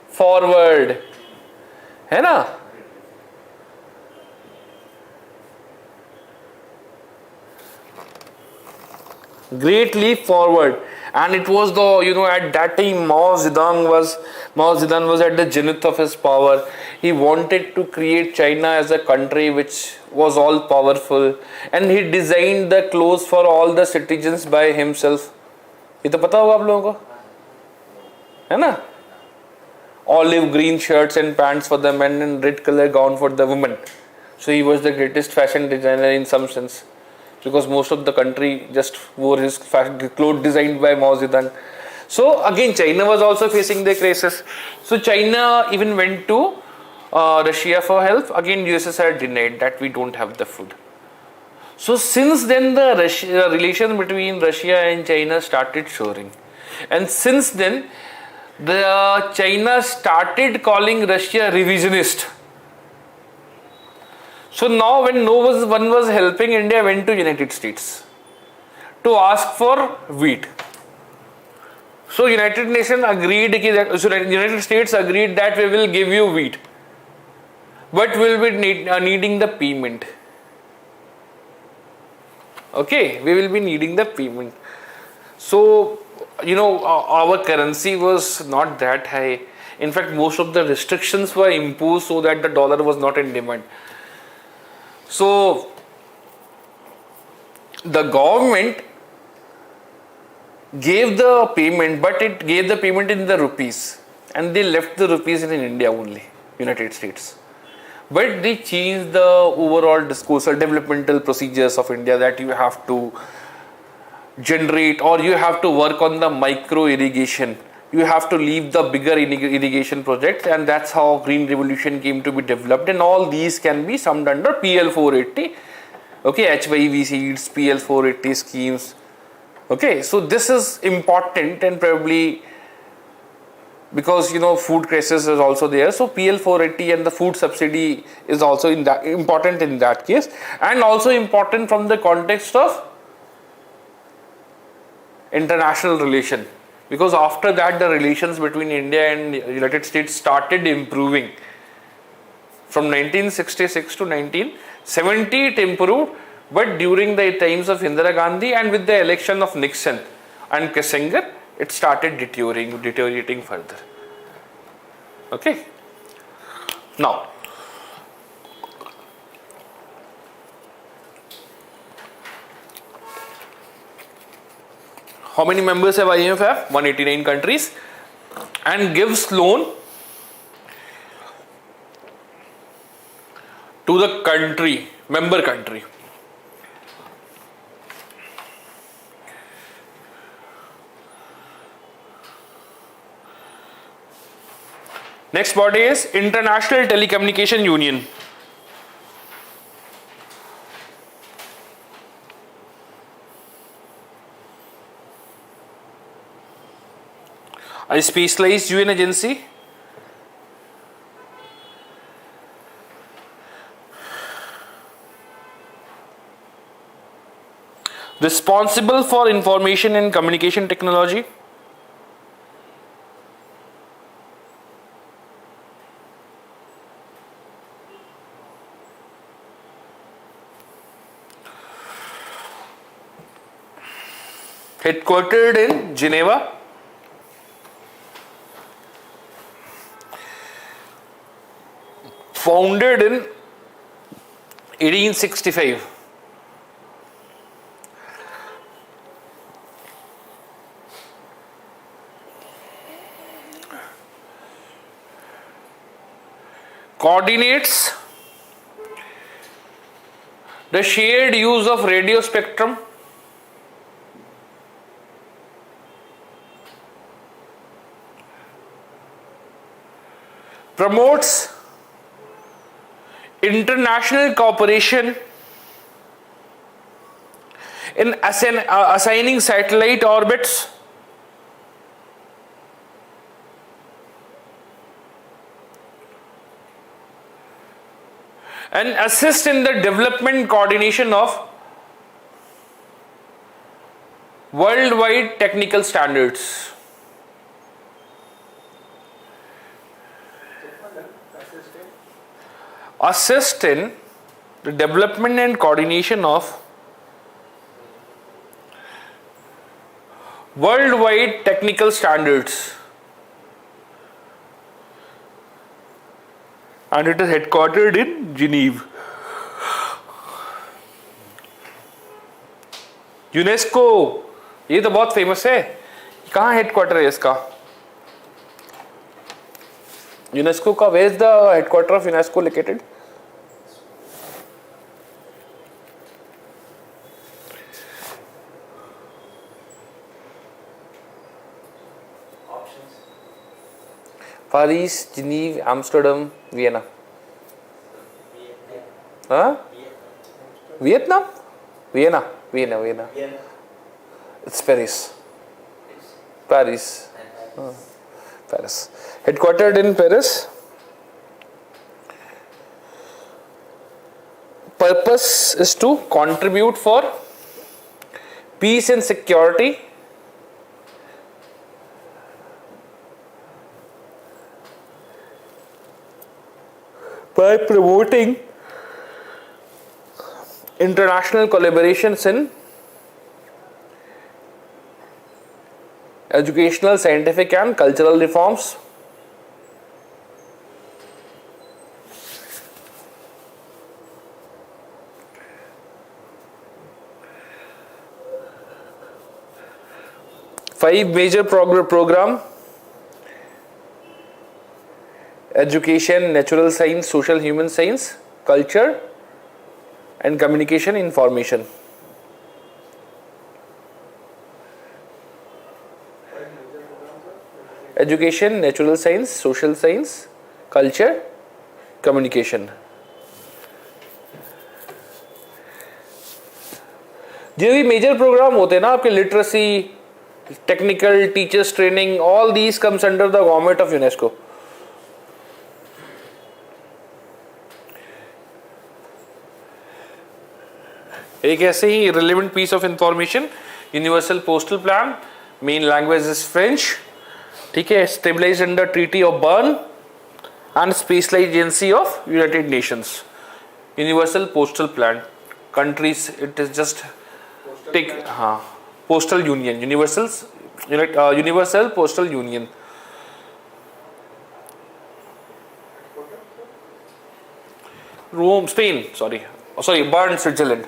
Forward. है ना? Great Leap Forward. And it was at that time Mao Zedong was at the zenith of his power. He wanted to create China as a country which was all powerful, and he designed the clothes for all the citizens by himself. ये तो पता होगा आप लोगों को, है ना? Olive green shirts and pants for the men and red color gown for the women. So he was the greatest fashion designer in some sense, because most of the country just wore his clothes designed by Mao Zedong. So again, China was also facing the crisis. So China even went to Russia for help. Again, USSR denied that we don't have the food. So since then, the relation between Russia and China started soaring, and since then, the China started calling Russia revisionist. So now when no one was helping, India went to United States to ask for wheat. So United Nations agreed so United States agreed that we will give you wheat, but we will be needing the payment. Okay, we will be needing the payment. So our currency was not that high. In fact, most of the restrictions were imposed so that the dollar was not in demand. So the government gave the payment, but it gave the payment in the rupees, and they left the rupees in India only, United States. But they changed the overall discourse or developmental procedures of India, that you have to generate or you have to work on the micro irrigation. You have to leave the bigger irrigation projects, and that's how Green Revolution came to be developed. And all these can be summed under PL 480. Okay, HYV seeds, PL 480 schemes. Okay, so this is important, and probably because food crisis is also there, so PL 480 and the food subsidy is also important in that case, and also important from the context of international relation, because after that the relations between India and United States started improving. From 1966 to 1970 it improved, but during the times of Indira Gandhi and with the election of Nixon and Kissinger, it started deteriorating further. Okay. Now, how many members have IMF have? 189 countries, and gives loan to the member country. Next body is International Telecommunication Union. A specialized UN agency responsible for information and communication technology. Headquartered in Geneva. Founded in 1865. Coordinates the shared use of radio spectrum, promotes international cooperation in assigning satellite orbits, and assist in the development coordination of worldwide technical standards. Assist in the development and coordination of worldwide technical standards, and it is headquartered in Geneva. UNESCO, ये तो बहुत famous है, कहाँ headquarter है इसका? UNESCO का, where is the headquarter of UNESCO located? Paris, Geneva, Amsterdam, Vienna. Huh? Vietnam? Vienna. It's Paris. Paris. Paris. Headquartered in Paris. Purpose is to contribute for peace and security by promoting international collaborations in educational, scientific and cultural reforms, five major program: education, natural science, social human science, culture and communication information. Education, natural science, social science, culture, communication. जो भी major programme होते हैं ना आपके, literacy, technical, teachers training, all these comes under the government of UNESCO. एक ऐसे ही relevant piece of information, universal postal plan, main language is French, ठीक है, stabilised under treaty of Bern and specialised agency of United Nations. Universal postal plan, countries, it is just take, हाँ, postal union, universal postal union. Rome, Spain, sorry, Bern, Switzerland.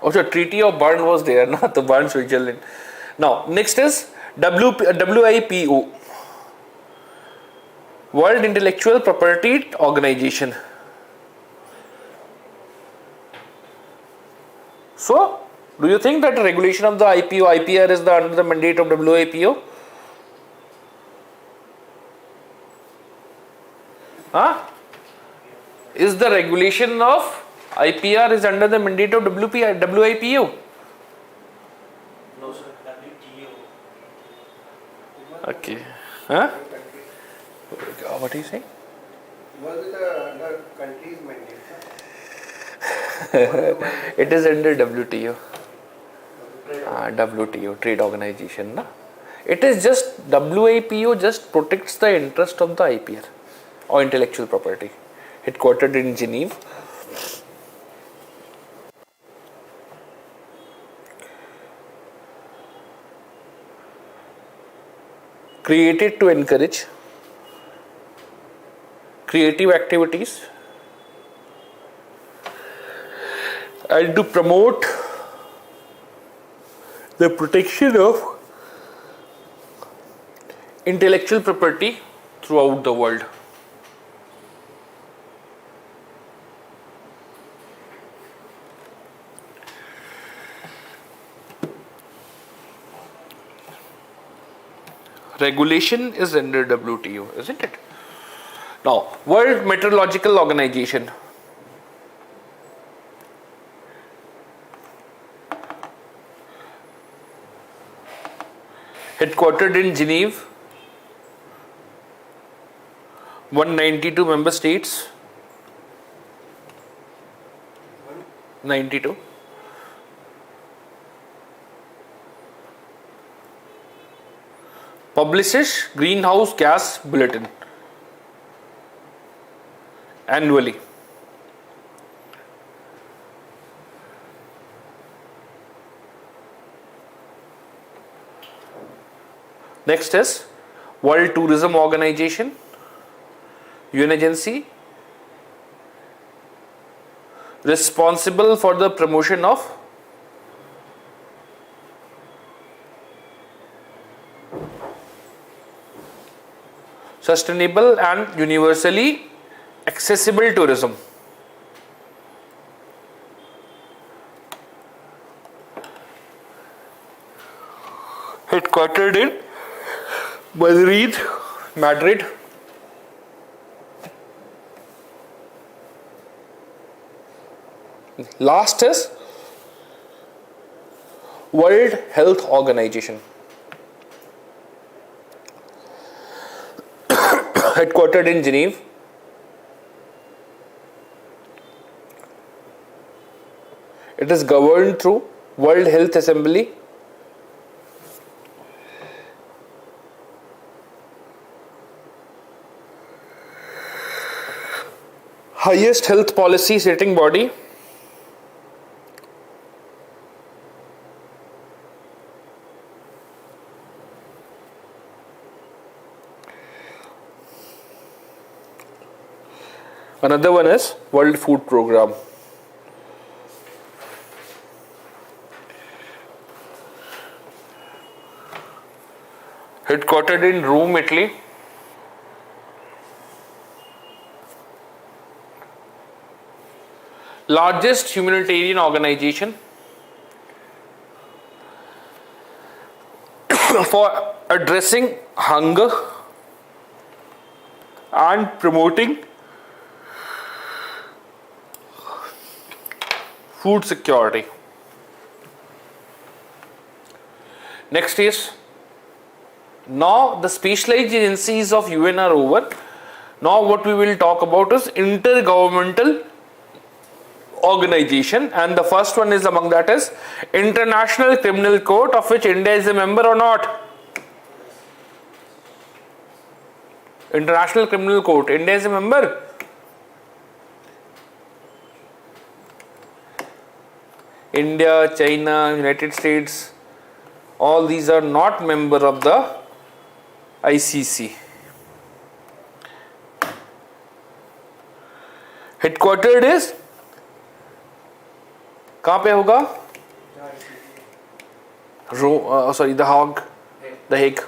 Also, Treaty of Bern was there, not the Bern, Switzerland. Now, next is WIPO, World Intellectual Property Organization. So, do you think that regulation of the IPO, IPR is under the mandate of WIPO? Huh? Is the regulation of IPR is under the mandate of WIPO? No, sir. WTO. Okay. Huh? What are you saying? Was it under country's mandate? It is under WTO. WTO, trade organization. Na? It is just, WIPO just protects the interest of the IPR or intellectual property. Headquartered in Geneva. Created to encourage creative activities and to promote the protection of intellectual property throughout the world. Regulation is under WTO, isn't it? Now, World Meteorological Organization. Headquartered in Geneva, 192 member states. 92. Publishes greenhouse gas bulletin annually. Next is World Tourism Organization, UN agency responsible for the promotion of sustainable and universally accessible tourism. Headquartered in Madrid. Last is World Health Organization. Headquartered in Geneva. It is governed through World Health Assembly highest health policy setting body. Another one is World Food Program. Headquartered in Rome, Italy. Largest humanitarian organization for addressing hunger and promoting food security. Next is, now the specialized agencies of UN are over. Now what we will talk about is intergovernmental organization, and the first one is among that is International Criminal Court, of which India is a member or not? International Criminal Court, India is a member. India, China, United States, all these are not member of the ICC. Headquartered is कहाँ पे होगा? The Hague.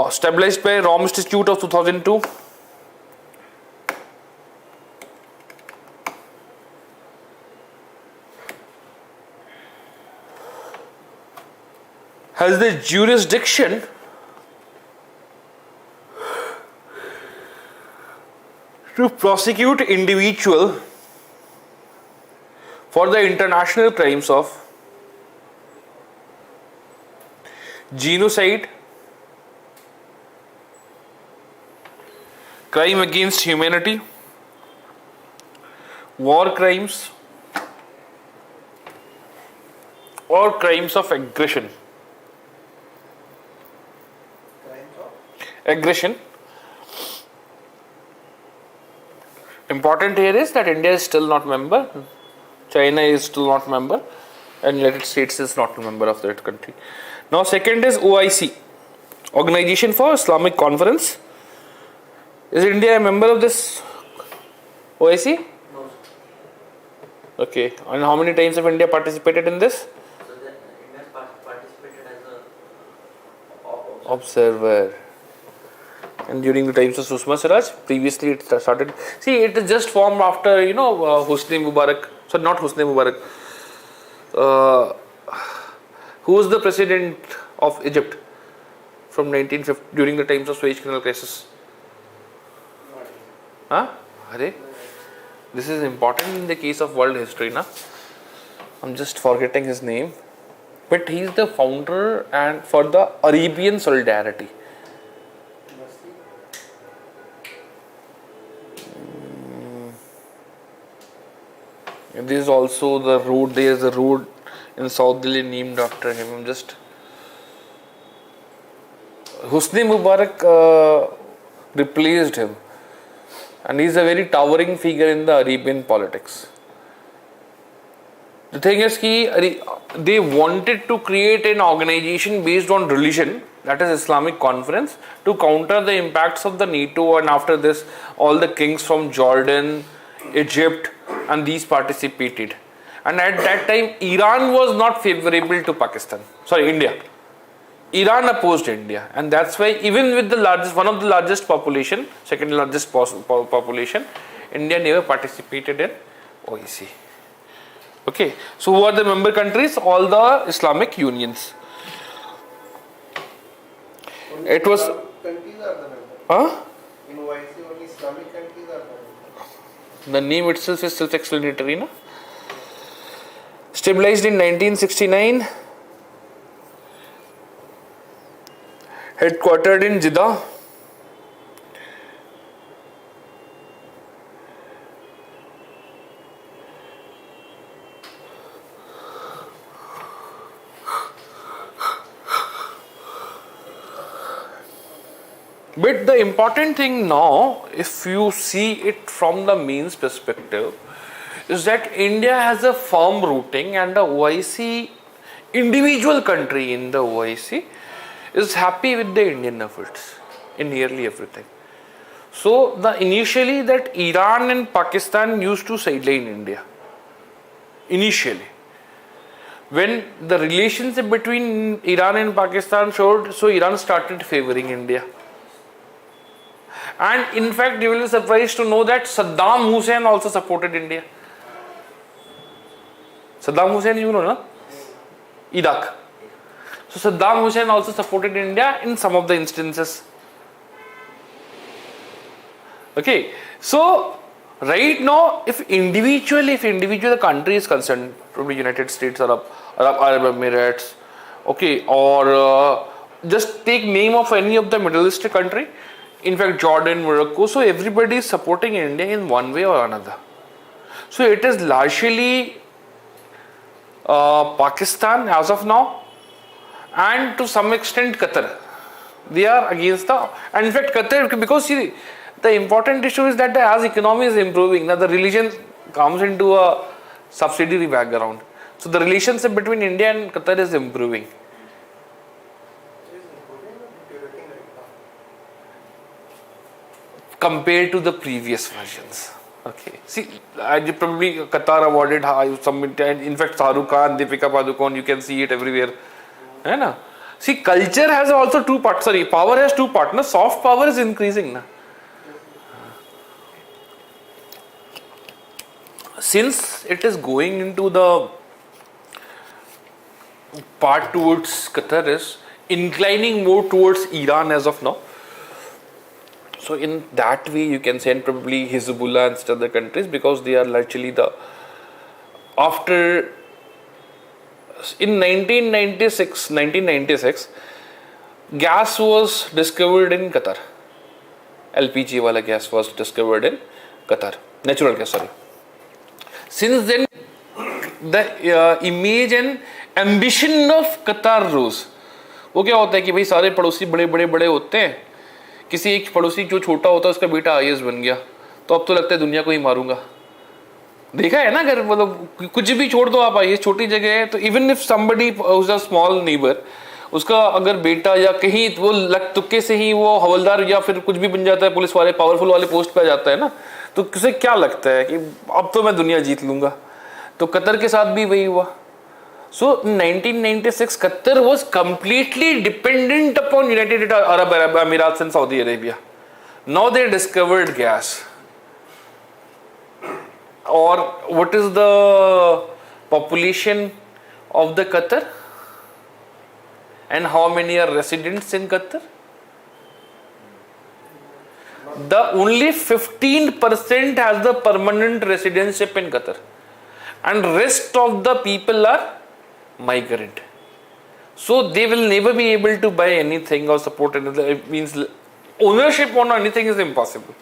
Established by Rome Institute of 2002. Has the jurisdiction to prosecute individual for the international crimes of genocide, crime against humanity, war crimes, or crimes of aggression. Aggression. Important here is that India is still not member, China is still not member, and United States is not a member of that country. Now second is OIC, Organization for Islamic Conference. Is India a member of this OIC? No. Okay, and how many times have India participated in this? So India participated as a Observer. And during the times of Sushma Swaraj, previously it started. See, it is just formed after, Hosni Mubarak. So not Hosni Mubarak. Who was the president of Egypt from 1950 during the times of Suez Canal crisis? Huh? Are? This is important in the case of world history, na? I'm just forgetting his name. But he is the founder and for the Arabian Solidarity. And this is also the road. There is a road in South Delhi named after him. I'm just Hosni Mubarak replaced him, and he is a very towering figure in the Arabian politics. The thing is, they wanted to create an organization based on religion, that is Islamic Conference, to counter the impacts of the NATO, and after this, all the kings from Jordan, Egypt, and these participated. And at that time, Iran was not favorable to Pakistan. Sorry, India. Iran opposed India, and that's why even with the largest, one of the largest population, second largest population, India never participated in OIC. Okay, so who are the member countries? All the Islamic unions. Only It was. countries are the member. Huh? In OIC, only Islamic countries are the member. The name itself is self-explanatory, na? Stabilized in 1969. Headquartered in Jeddah. But the important thing now, if you see it from the means perspective, is that India has a firm rooting, and the OIC, individual country in the OIC, is happy with the Indian efforts in nearly everything. So initially that Iran and Pakistan used to sideline India. Initially, when the relationship between Iran and Pakistan showed, so Iran started favoring India. And in fact, you will be surprised to know that Saddam Hussein also supported India. Saddam Hussein, you know, no? Iraq. So Saddam Hussein also supported India in some of the instances. Okay, so right now, if individual country is concerned, probably United States, Arab Emirates, okay, or just take name of any of the Middle East country, in fact Jordan, Morocco, so everybody is supporting India in one way or another. So it is largely Pakistan as of now, and to some extent Qatar. They are against and in fact Qatar, because see, the important issue is that as economy is improving, now the religion comes into a subsidiary background. So the relationship between India and Qatar is improving. Compared to the previous versions. Okay. See, probably Qatar awarded some, in fact Shahrukh Khan, Deepika Padukone, you can see it everywhere. Hai na? See, culture has also two parts, power has two partners, soft power is increasing. Na? Since it is going into the part towards Qatar is inclining more towards Iran as of now. So in that way you can say, and probably Hezbollah and such other countries, because they are largely in 1996 gas was discovered in Qatar. LPG wala gas was discovered in Qatar. Natural gas, sorry. Since then the image and ambition of Qatar rose. वो क्या होता है कि भाई सारे पड़ोसी बड़े होते हैं, किसी एक पड़ोसी जो छोटा होता है उसका बेटा IAS बन गया, तो अब तो लगता है दुनिया को ही मारूंगा. देखा है ना, अगर मतलब कुछ भी छोड़ दो आप, IAS छोटी जगह है, तो even if somebody who's a small neighbour, उसका अगर बेटा या कहीं वो लग तुक्के से ही वो हवलदार या फिर कुछ भी बन जाता है, पुलिस वाले पावरफुल वाले पोस्ट पे आ जाता है ना, तो किसे क्या लगता है कि अब तो मैं दुनिया जीत लूंगा. तो कतर के साथ भी वही हुआ. So in 1996 Qatar was completely dependent upon United Arab Emirates and Saudi Arabia. Now they discovered gas. Or what is the population of the Qatar? And how many are residents in Qatar? The only 15% has the permanent residency in Qatar, and rest of the people are migrant. So they will never be able to buy anything or support anything. It means ownership on anything is impossible.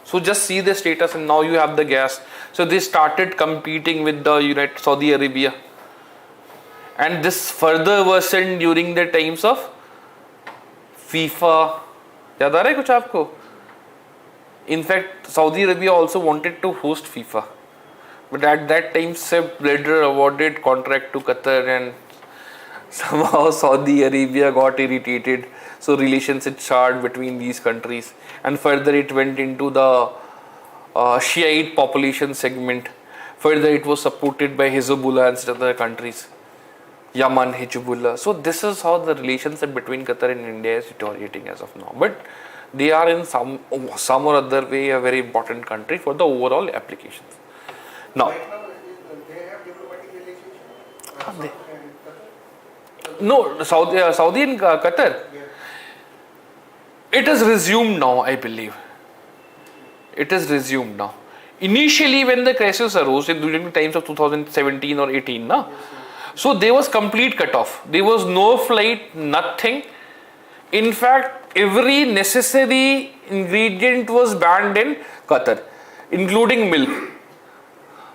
So just see the status, and now you have the gas. So they started competing with the United Saudi Arabia, and this further worsened during the times of FIFA. याद आ रहा है कुछ आपको? In fact, Saudi Arabia also wanted to host FIFA, but at that time Sepp Blatter awarded contract to Qatar, and somehow Saudi Arabia got irritated. So relations it charred between these countries, and further it went into the Shiite population segment. Further it was supported by Hezbollah and such other countries, Yemen, Hezbollah. So this is how the relationship between Qatar and India is deteriorating as of now. But they are in some or other way a very important country for the overall applications. Now, Right now, they have diplomatic relations. no, Saudi and Qatar. Yeah. It is resumed now, I believe. It is resumed now. Initially, when the crisis arose during the times of 2017 or 18, na, so there was complete cut-off. There was no flight, nothing. In fact, every necessary ingredient was banned in Qatar, including milk.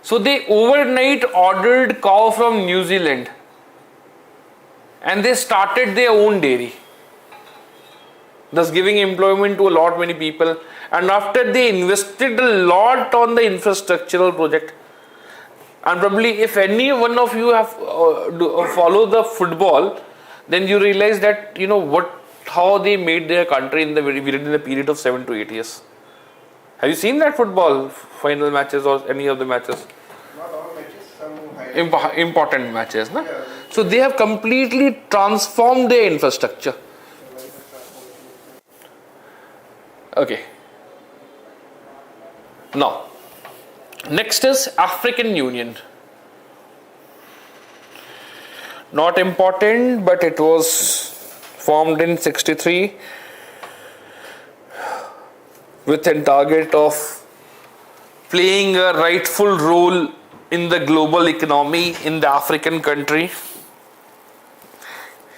So they overnight ordered cow from New Zealand, and they started their own dairy. thus giving employment to a lot many people. And after they invested a lot on the infrastructural project, and probably if any one of you have follow the football, then you realize that how they made their country in the period of 7 to 8 years. Have you seen that football final matches or any of the matches? Not all matches, some highlights. Important matches, na? Yeah. So they have completely transformed their infrastructure. Okay. Now, next is African Union. Not important, but it was formed in 63 with a target of playing a rightful role in the global economy in the African country.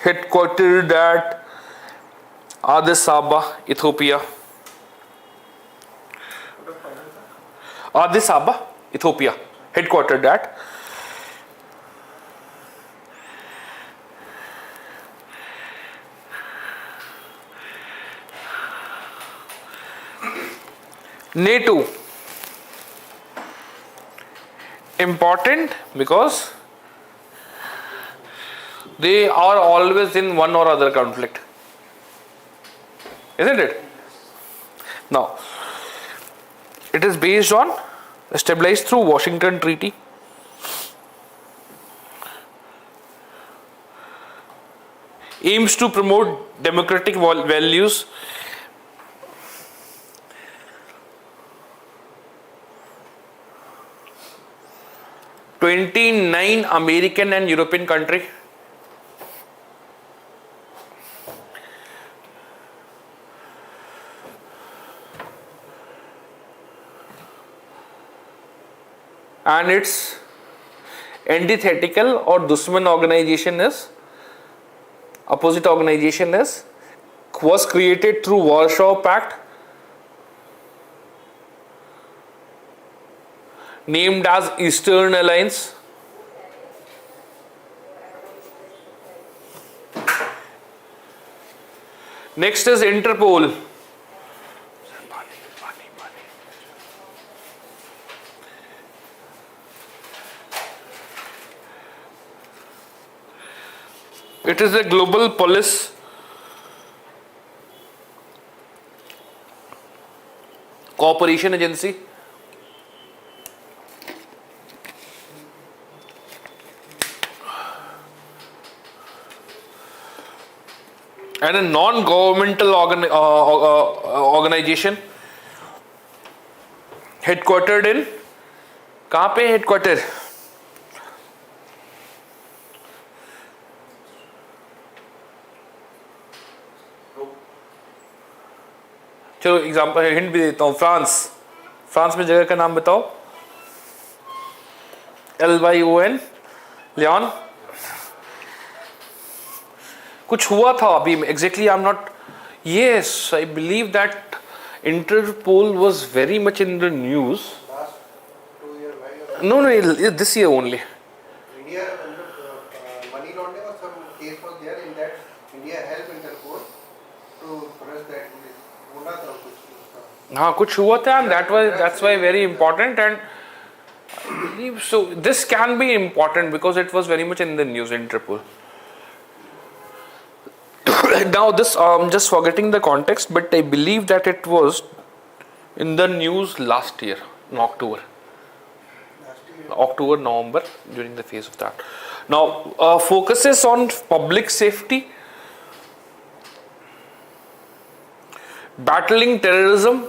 Headquartered at Addis Ababa, Ethiopia. Addis Ababa, Ethiopia. Headquartered at. NATO. Important because they are always in one or other conflict, isn't it? Now, it is based on, established through Washington Treaty. Aims to promote democratic values. (29) American and European country. And its antithetical or Dushman organization is, opposite organization is, was created through Warsaw Pact, named as Eastern Alliance. Next is Interpol. It is a global police cooperation agency. And a non-governmental organization headquartered in, कहाँ पे headquartered? चलो example hint भी देता हूँ, France में जगह का नाम बताओ. LYON, Lyon. कुछ हुआ था अभी, exactly I am not, yes I believe that Interpol was very much in the news. Last 2 years, right? No, this year only. India, money laundering or some case was there in that India helped Interpol to press that. होना था कुछ. हाँ कुछ हुआ था, and that's why very important, and I believe so this can be important because it was very much in the news, Interpol. Now this I'm just forgetting the context, but I believe that it was in the news last year in October, November, during the phase of that. Now focuses on public safety, battling terrorism,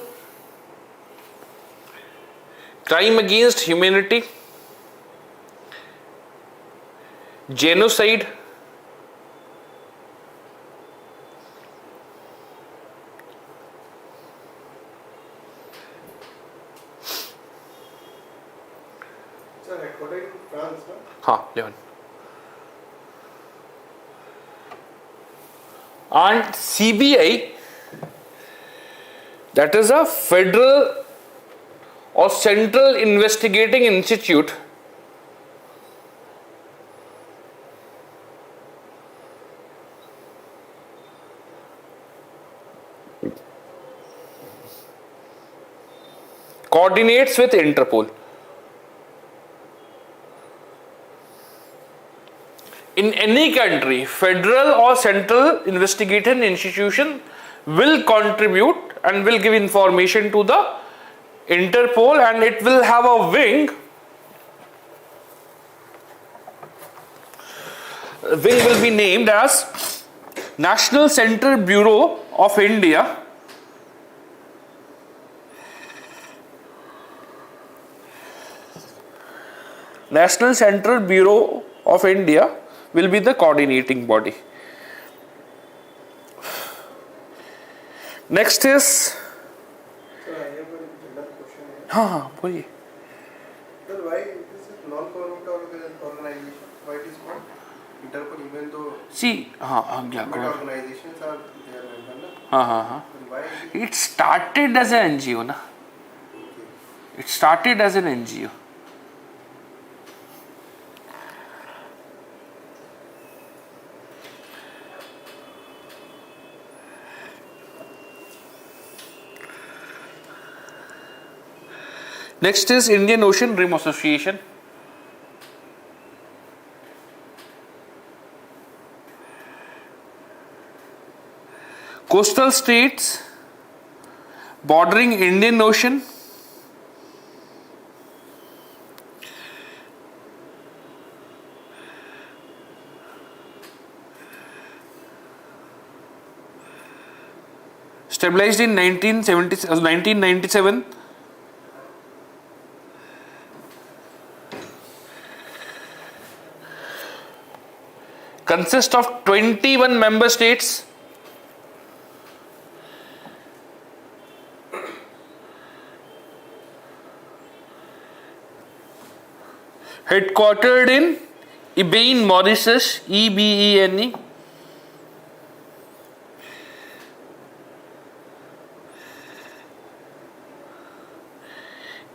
crime against humanity, genocide, Sir, headquartered in France, no? हाँ लेवन, and CBI, that is a federal or central investigating institute, Coordinates with Interpol. In any country, federal or central investigating institution will contribute and will give information to the Interpol, and it will have a wing. Wing will be named as National Center Bureau of India. National Center Bureau of India will be the coordinating body. Next is, Sir, I have another question here. हाँ बोलिए. Sir, why this is non-government organization? Why it is called Interpol, even though See, हाँ government organizations are there member, na? हाँ. And why It started as an NGO, na. okay. It started as an NGO. Next is Indian Ocean Rim Association. Coastal states bordering Indian Ocean established in 1997. Consists of 21 member states. Headquartered in Ebene, Mauritius, EBENE.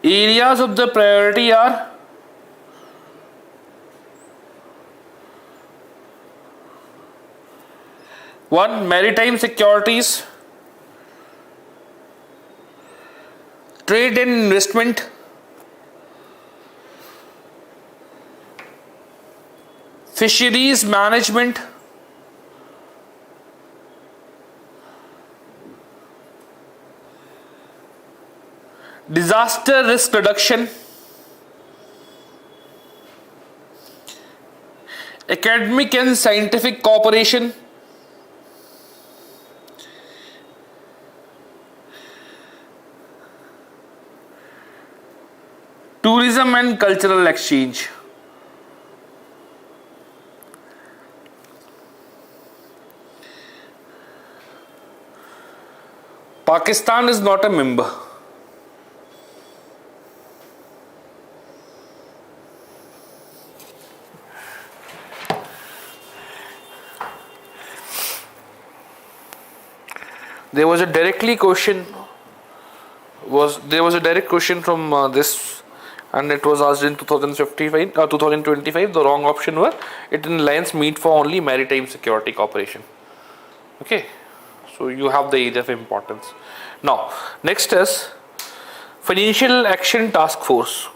Areas of the priority are one, maritime securities, trade and investment, fisheries management, disaster risk reduction, academic and scientific cooperation, tourism and cultural exchange. Pakistan is not a member. There was a direct question from this, and it was asked in 2025. The wrong option were it in lines meet for only maritime security cooperation. Okay, so you have the area of importance. Now, next is Financial Action Task Force.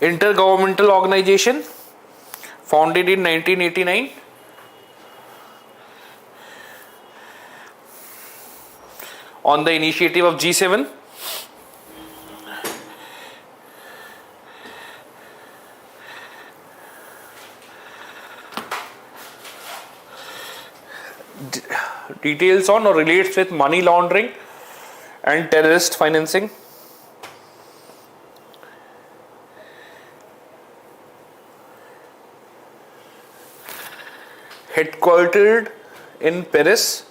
Intergovernmental organization founded in 1989. On the initiative of G7. Details on or relates with money laundering and terrorist financing. Headquartered in Paris.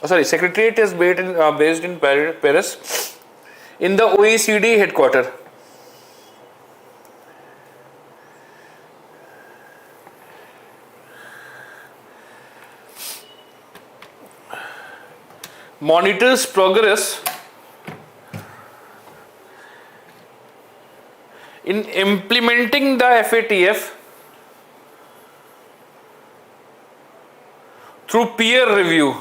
Secretariat is based in Paris, in the OECD headquarters. Monitors progress in implementing the FATF through peer review,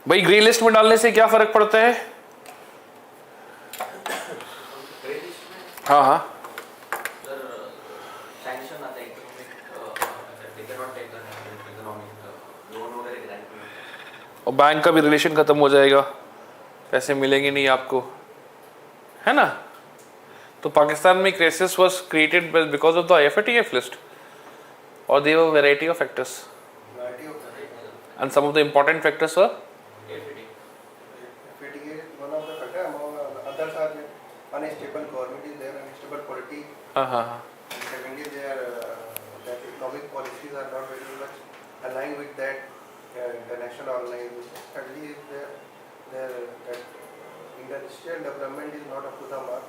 भाई grey list में डालने से क्या फर्क पड़ता है? हाँ हाँ सैंक्शन आता है इकोनॉमिक लोन वगैरह ग्रांट में, और बैंक का भी रिलेशन खत्म हो जाएगा, पैसे मिलेंगे नहीं आपको, है ना? तो पाकिस्तान में crisis was created because of the FATF list, और there were variety of factors and some of the important factors were FATF is one of the factor. Among others are unstable government is there, unstable polity. हाँ And secondly, that economic policies are not very much aligned with that international organization. Thirdly, is that industrial development is not up to the mark.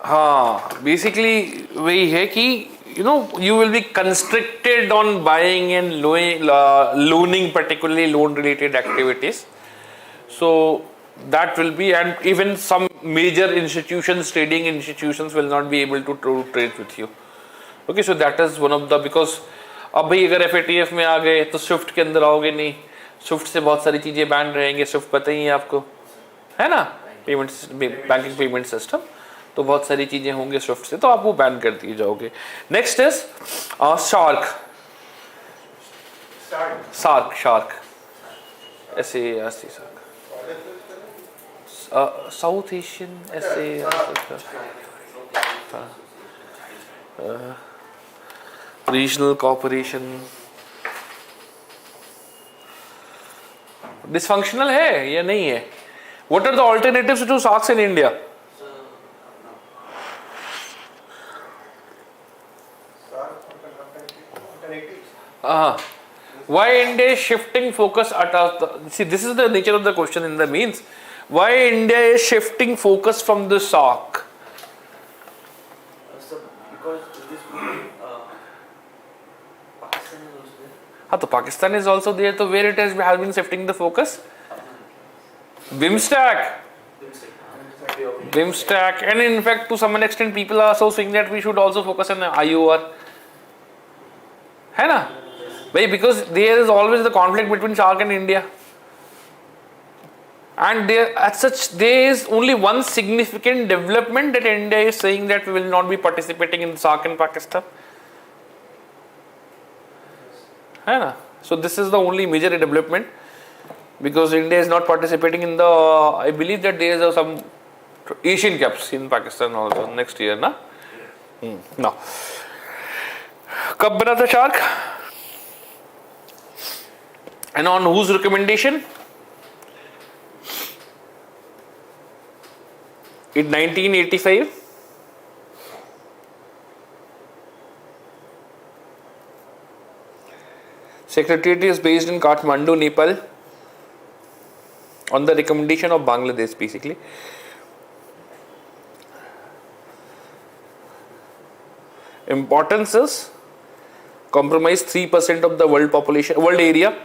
हाँ basically वही है कि you will be constricted on buying and loaning, particularly loan related activities. So that will be, and even some major institutions, trading institutions will not be able to trade with you. Okay, so that is one of the, because अब भाई अगर FATF में आ गए तो Swift के अंदर आओगे नहीं, स्विफ्ट से बहुत सारी चीजें बैन रहेंगे, स्विफ्ट पता ही है आपको, है ना? पेमेंट बैंकिंग पेमेंट सिस्टम, तो बहुत सारी चीजें होंगे स्विफ्ट से, तो आप वो बैन कर दिए जाओगे. Next is shark SARC, South Asian regional corporation. Dysfunctional है या नहीं है? What are the alternatives to SARCs in India? Why India is shifting focus at see, this is the nature of the question in the means. Why India is shifting focus from the SARC? so because this Pakistan is also there. हाँ तो Pakistan is also there, तो where it has been shifting the focus? BIMSTEC, and in fact to some extent people are also saying that we should also focus on IOR, है ना भाई? Because there is always the conflict between SARC and India, and there as such there is only one significant development that India is saying that we will not be participating in SARC in Pakistan, है ना? So this is the only major development, because India is not participating in the, I believe that there is some Asian Cups in Pakistan also next year, na? Now, कब बना था shark and on whose recommendation? In 1985. Secretariat is based in Kathmandu, Nepal, on the recommendation of Bangladesh basically. Importance is comprise 3% of the world population, world area,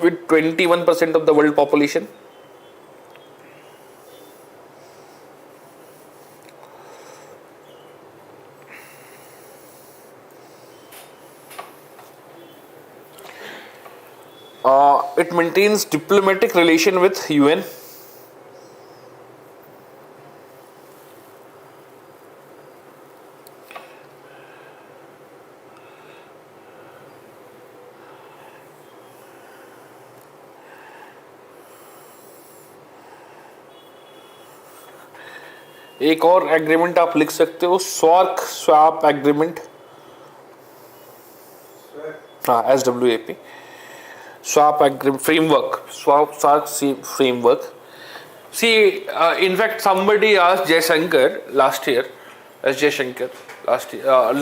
with 21% of the world population. It maintains diplomatic relation with UN. एक और agreement आप लिख सकते हो, swap agreement, हाँ SWAP, swap agreement framework, SWAP framework. See, in fact, somebody asked Jaishankar last year,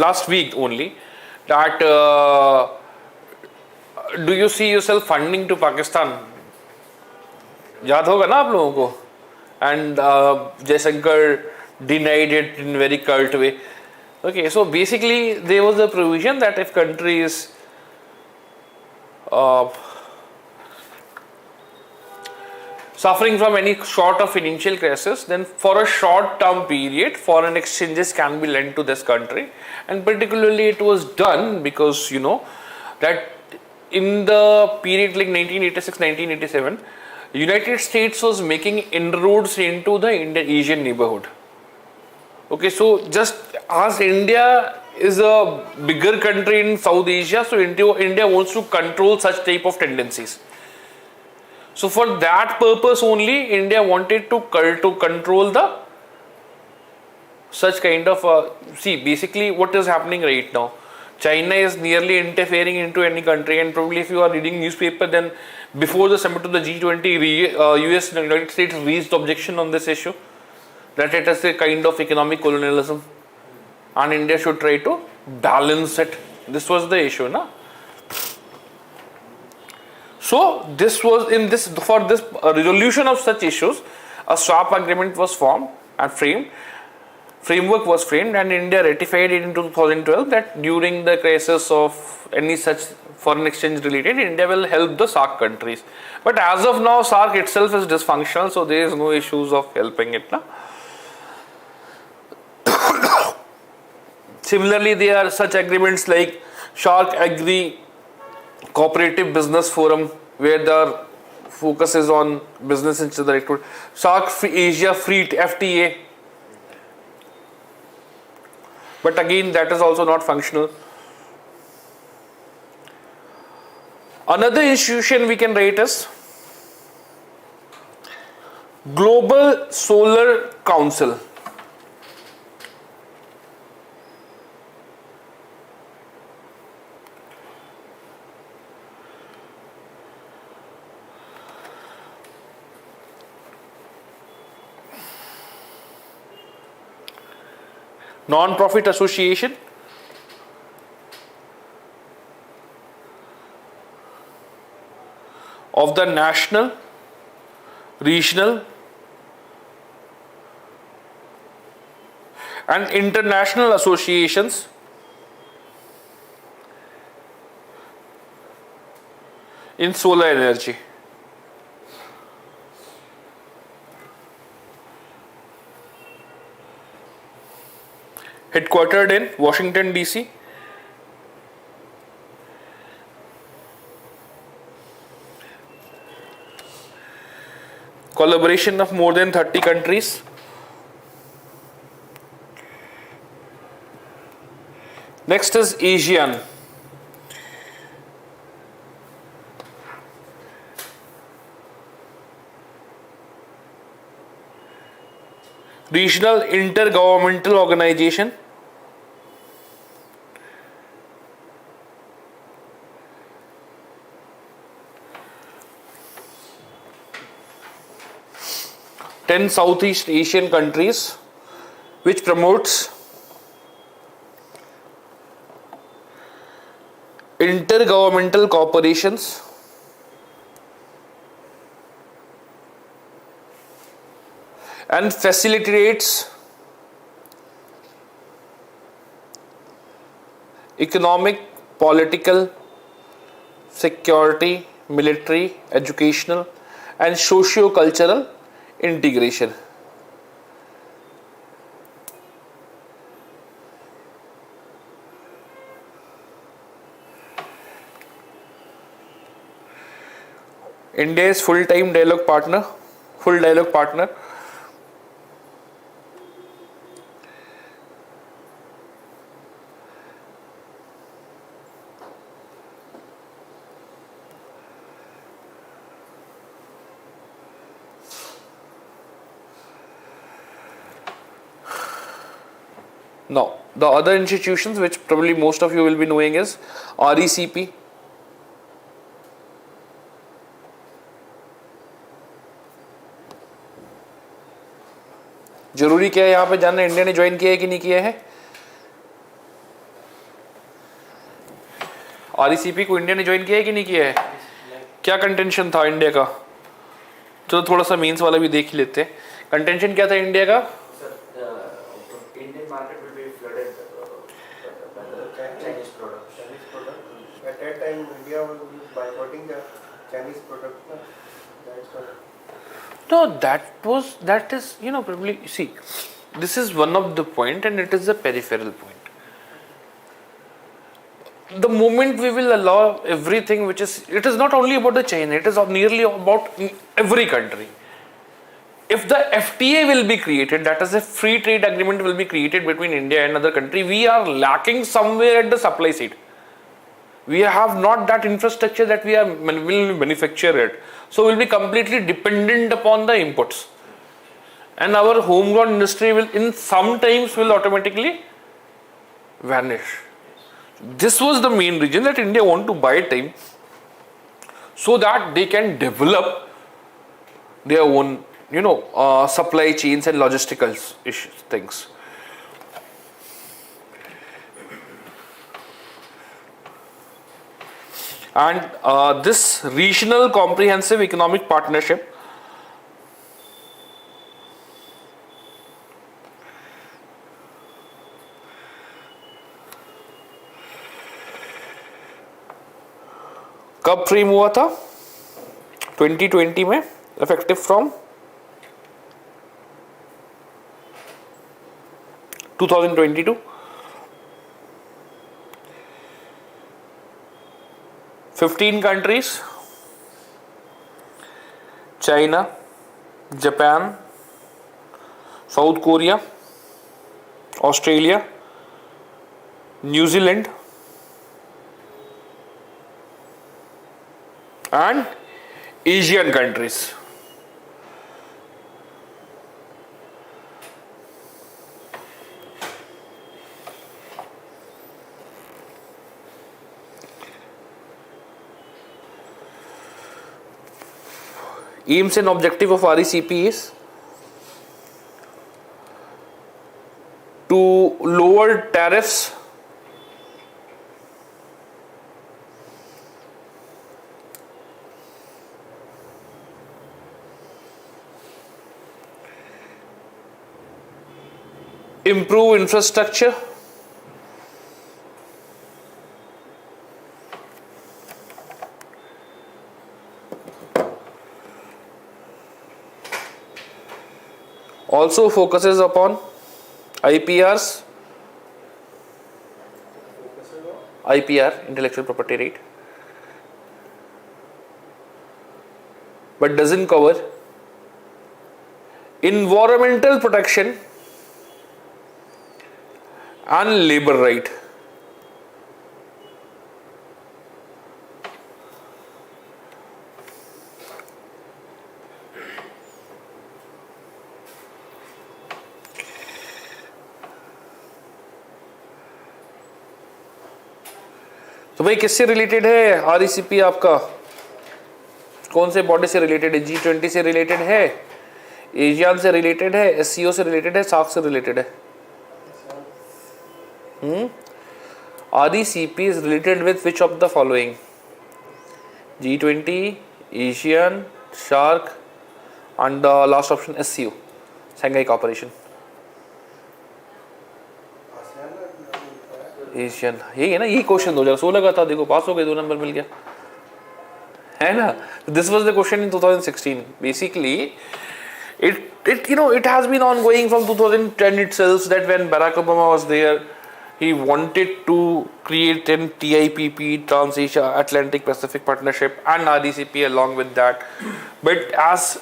last week only, that do you see yourself funding to Pakistan? याद होगा ना आप लोगों को? And Jaishankar denied it in very curt way. Okay, so basically there was a provision that if country is suffering from any sort of financial crisis, then for a short term period foreign exchanges can be lent to this country, and particularly it was done because you know that in the period like 1986-1987 United States was making inroads into the Asian neighborhood. Okay, so just as India is a bigger country in South Asia, so India wants to control such type of tendencies. So for that purpose only, India wanted to control the such kind of see basically what is happening right now. China is nearly interfering into any country, and probably if you are reading newspaper, then before the summit of the G20, US and United States raised objection on this issue that it is a kind of economic colonialism and India should try to balance it. This was the issue, na? So this was in this for this resolution of such issues, a swap agreement was formed and framework was framed, and India ratified it in 2012 that during the crisis of any such foreign exchange related, India will help the SAARC countries. But as of now, SAARC itself is dysfunctional, so there is no issues of helping it, na? Similarly, there are such agreements like SAARC Agri Cooperative Business Forum, where the focus is on business interaction. SAARC Asia Free FTA, but again that is also not functional. Another institution we can rate is Global Solar Council. Non-profit association of the national, regional and international associations in solar energy. Headquartered in Washington, D.C. Collaboration of more than 30 countries. Next is ASEAN. Regional Intergovernmental Organization. Ten Southeast Asian countries, which promotes intergovernmental cooperations and facilitates economic, political, security, military, educational and socio-cultural integration. India is full dialogue partner. Now, the other institutions which probably most of you will be knowing is RECP, जरूरी क्या है यहाँ पे जानना India ने join किया है कि नहीं किया है? RECP को इंडिया ने ज्वाइन किया है कि नहीं किया है? क्या कंटेंशन था इंडिया का? चलो थोड़ा सा मेंस वाला भी देख ही लेते हैं. कंटेंशन क्या था इंडिया का? Indian market will be flooded by the Chinese products. Chinese product. At that time, India was boycotting the Chinese product. No? That's why. No, that is, probably, see, this is one of the point and it is a peripheral point. The moment we will allow everything which is, it is not only about the China, it is nearly about every country. If the FTA will be created, that is a free trade agreement will be created between India and other country, we are lacking somewhere at the supply side. We have not that infrastructure that will manufacture it. So we'll be completely dependent upon the imports. And our homegrown industry will in some times will automatically vanish. This was the main reason that India want to buy time so that they can develop their own, supply chains and logistical issues, things. And this regional comprehensive economic partnership कब frame हुआ था 2020 में effective from 2022 15 countries China, Japan, South Korea, Australia, New Zealand and Asian countries. Aims and objective of RECP is to lower tariffs, improve infrastructure, also focuses upon IPRs, IPR, intellectual property right, but doesn't cover environmental protection and labor right. तो भाई किससे related है आरईसीपी आपका? कौन से body से related है? G20 से रिलेटेड है, एशियान से रिलेटेड है, एससीओ से रिलेटेड है, सार्क से रिलेटेड है? RECP is related with which of the following? G20, ASEAN, SAARC, and the last option SCO, Shanghai Cooperation. Asian, यही है ना, यही क्वेश्चन 2016 का था, देखो पास हो गए, 2 नंबर मिल गया है ना. This was the question in 2016. Basically it has been ongoing from 2010 itself, that when Barack Obama was there, he wanted to create an TIPP, Trans-Asia Atlantic Pacific Partnership, and RECP along with that. But as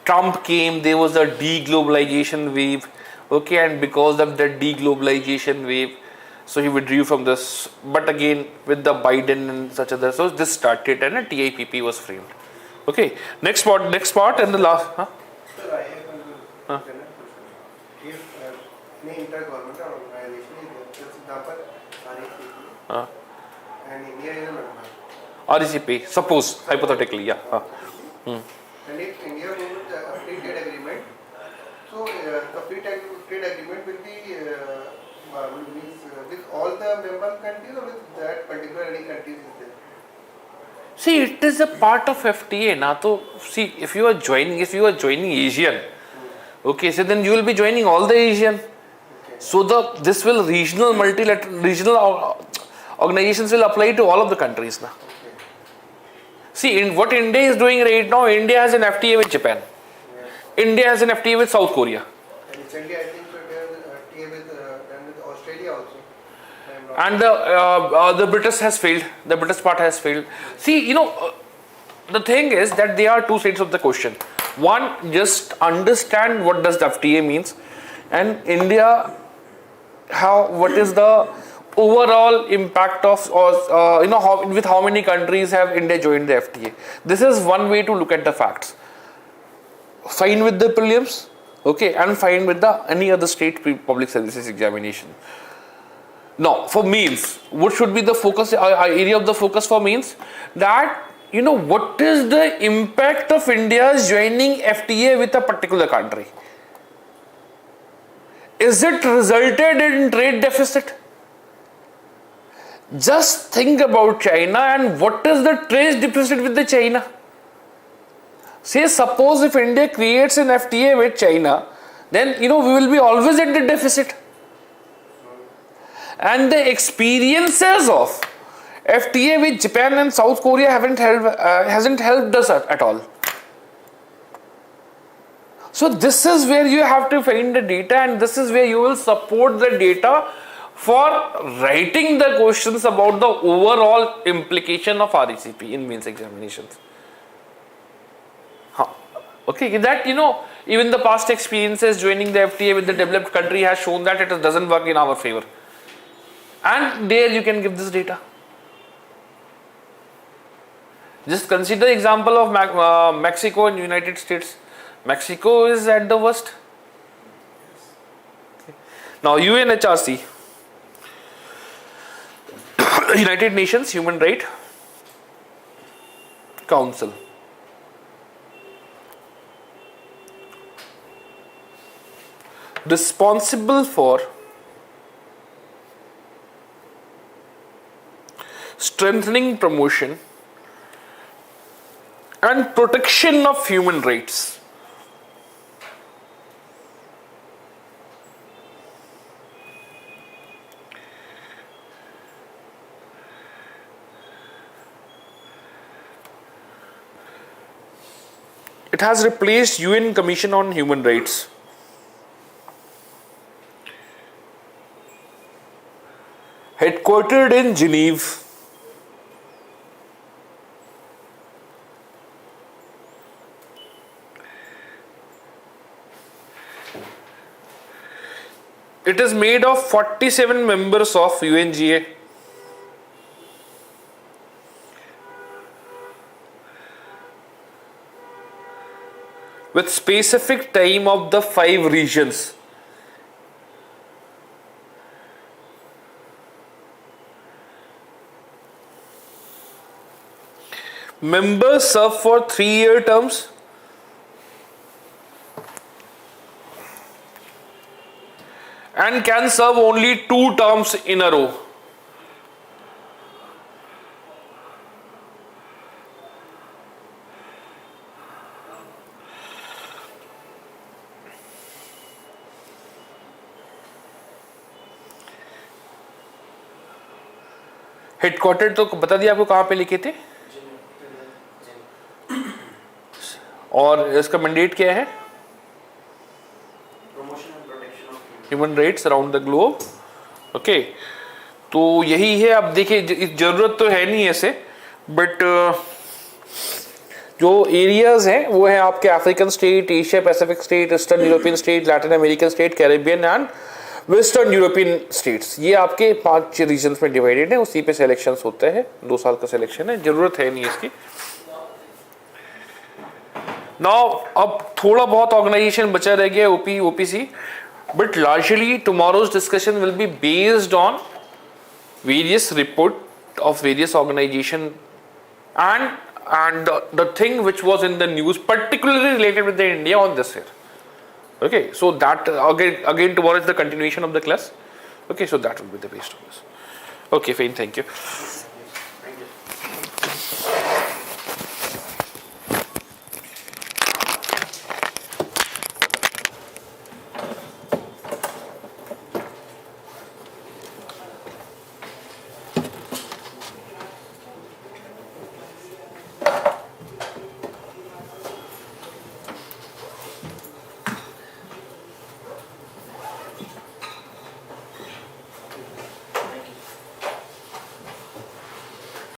Trump came, there was a deglobalization wave, okay, and because of the deglobalization wave, so he withdrew from this. But again, with the Biden and such other, so this started and a TIPP was framed. Okay, next part and the last. Sir, I have a question. If any intergovernmental organization is there, for example, RECP, and India is a member. RECP, suppose, hypothetically, yeah. And if India goes with a free trade agreement, so the free trade agreement will be with all the member countries or with that particular any countries is there? See, it is a part of FTA. Na, to see, if you are joining ASEAN, okay, so then you will be joining all the ASEAN. So this will regional organizations will apply to all of the countries now. Okay. See, in what India is doing right now, India has an FTA with Japan. Yes. India has an FTA with South Korea. And recently, I think there is a TA with Australia also. If I am not And the British has failed. The British part has failed. See, the thing is that there are two sides of the question. One, just understand what does the FTA means, and India, what is the overall impact of, or with how many countries have India joined the FTA. This is one way to look at the facts. Fine with the prelims, okay, and fine with the any other state public services examination. Now, for means, what should be the focus area of the focus for means? That what is the impact of India's joining FTA with a particular country? Is it resulted in trade deficit? Just think about China and what is the trade deficit with the China? Say, suppose if India creates an FTA with China, then we will be always at the deficit. And the experiences of FTA with Japan and South Korea hasn't helped us at all. So this is where you have to find the data, and this is where you will support the data for writing the questions about the overall implication of RECP in means examinations. Okay, that even the past experiences joining the FTA with the developed country has shown that it doesn't work in our favor. And there you can give this data. Just consider the example of Mexico and United States. Mexico is at the worst. Now UNHRC, United Nations Human Rights Council. Responsible for strengthening promotion and protection of human rights. It has replaced UN Commission on Human Rights. Headquartered in Geneva. It is made of 47 members of UNGA. With specific time of the 5 regions. Members serve for 3-year terms. And can serve only 2 terms in a row. Headquarter तो बता दिया आपको कहाँ पे लिखे थे, और इसका मैंडेट क्या है? Human rights around the globe. Okay, तो यही है. अब देखिए, जरूरत तो है नहीं ऐसे, बट जो एरियाज हैं वो है आपके African state, Asia Pacific state, eastern European state, Latin American state, Caribbean and western European states. ये आपके 5 रीजन्स में डिवाइडेड है. उसी पे सिलेक्शंस होते हैं. 2 साल का सिलेक्शन है, जरूरत है नहीं इसकी. नाउ अब थोड़ा बहुत ऑर्गेनाइजेशन बचा रह गया, OPC, but largely tomorrow's discussion will be based on various report of various organization and the thing which was in the news particularly related with the India on this year. Okay, so that again tomorrow is the continuation of the class. Okay, so that will be the base of this. Okay, fine, thank you.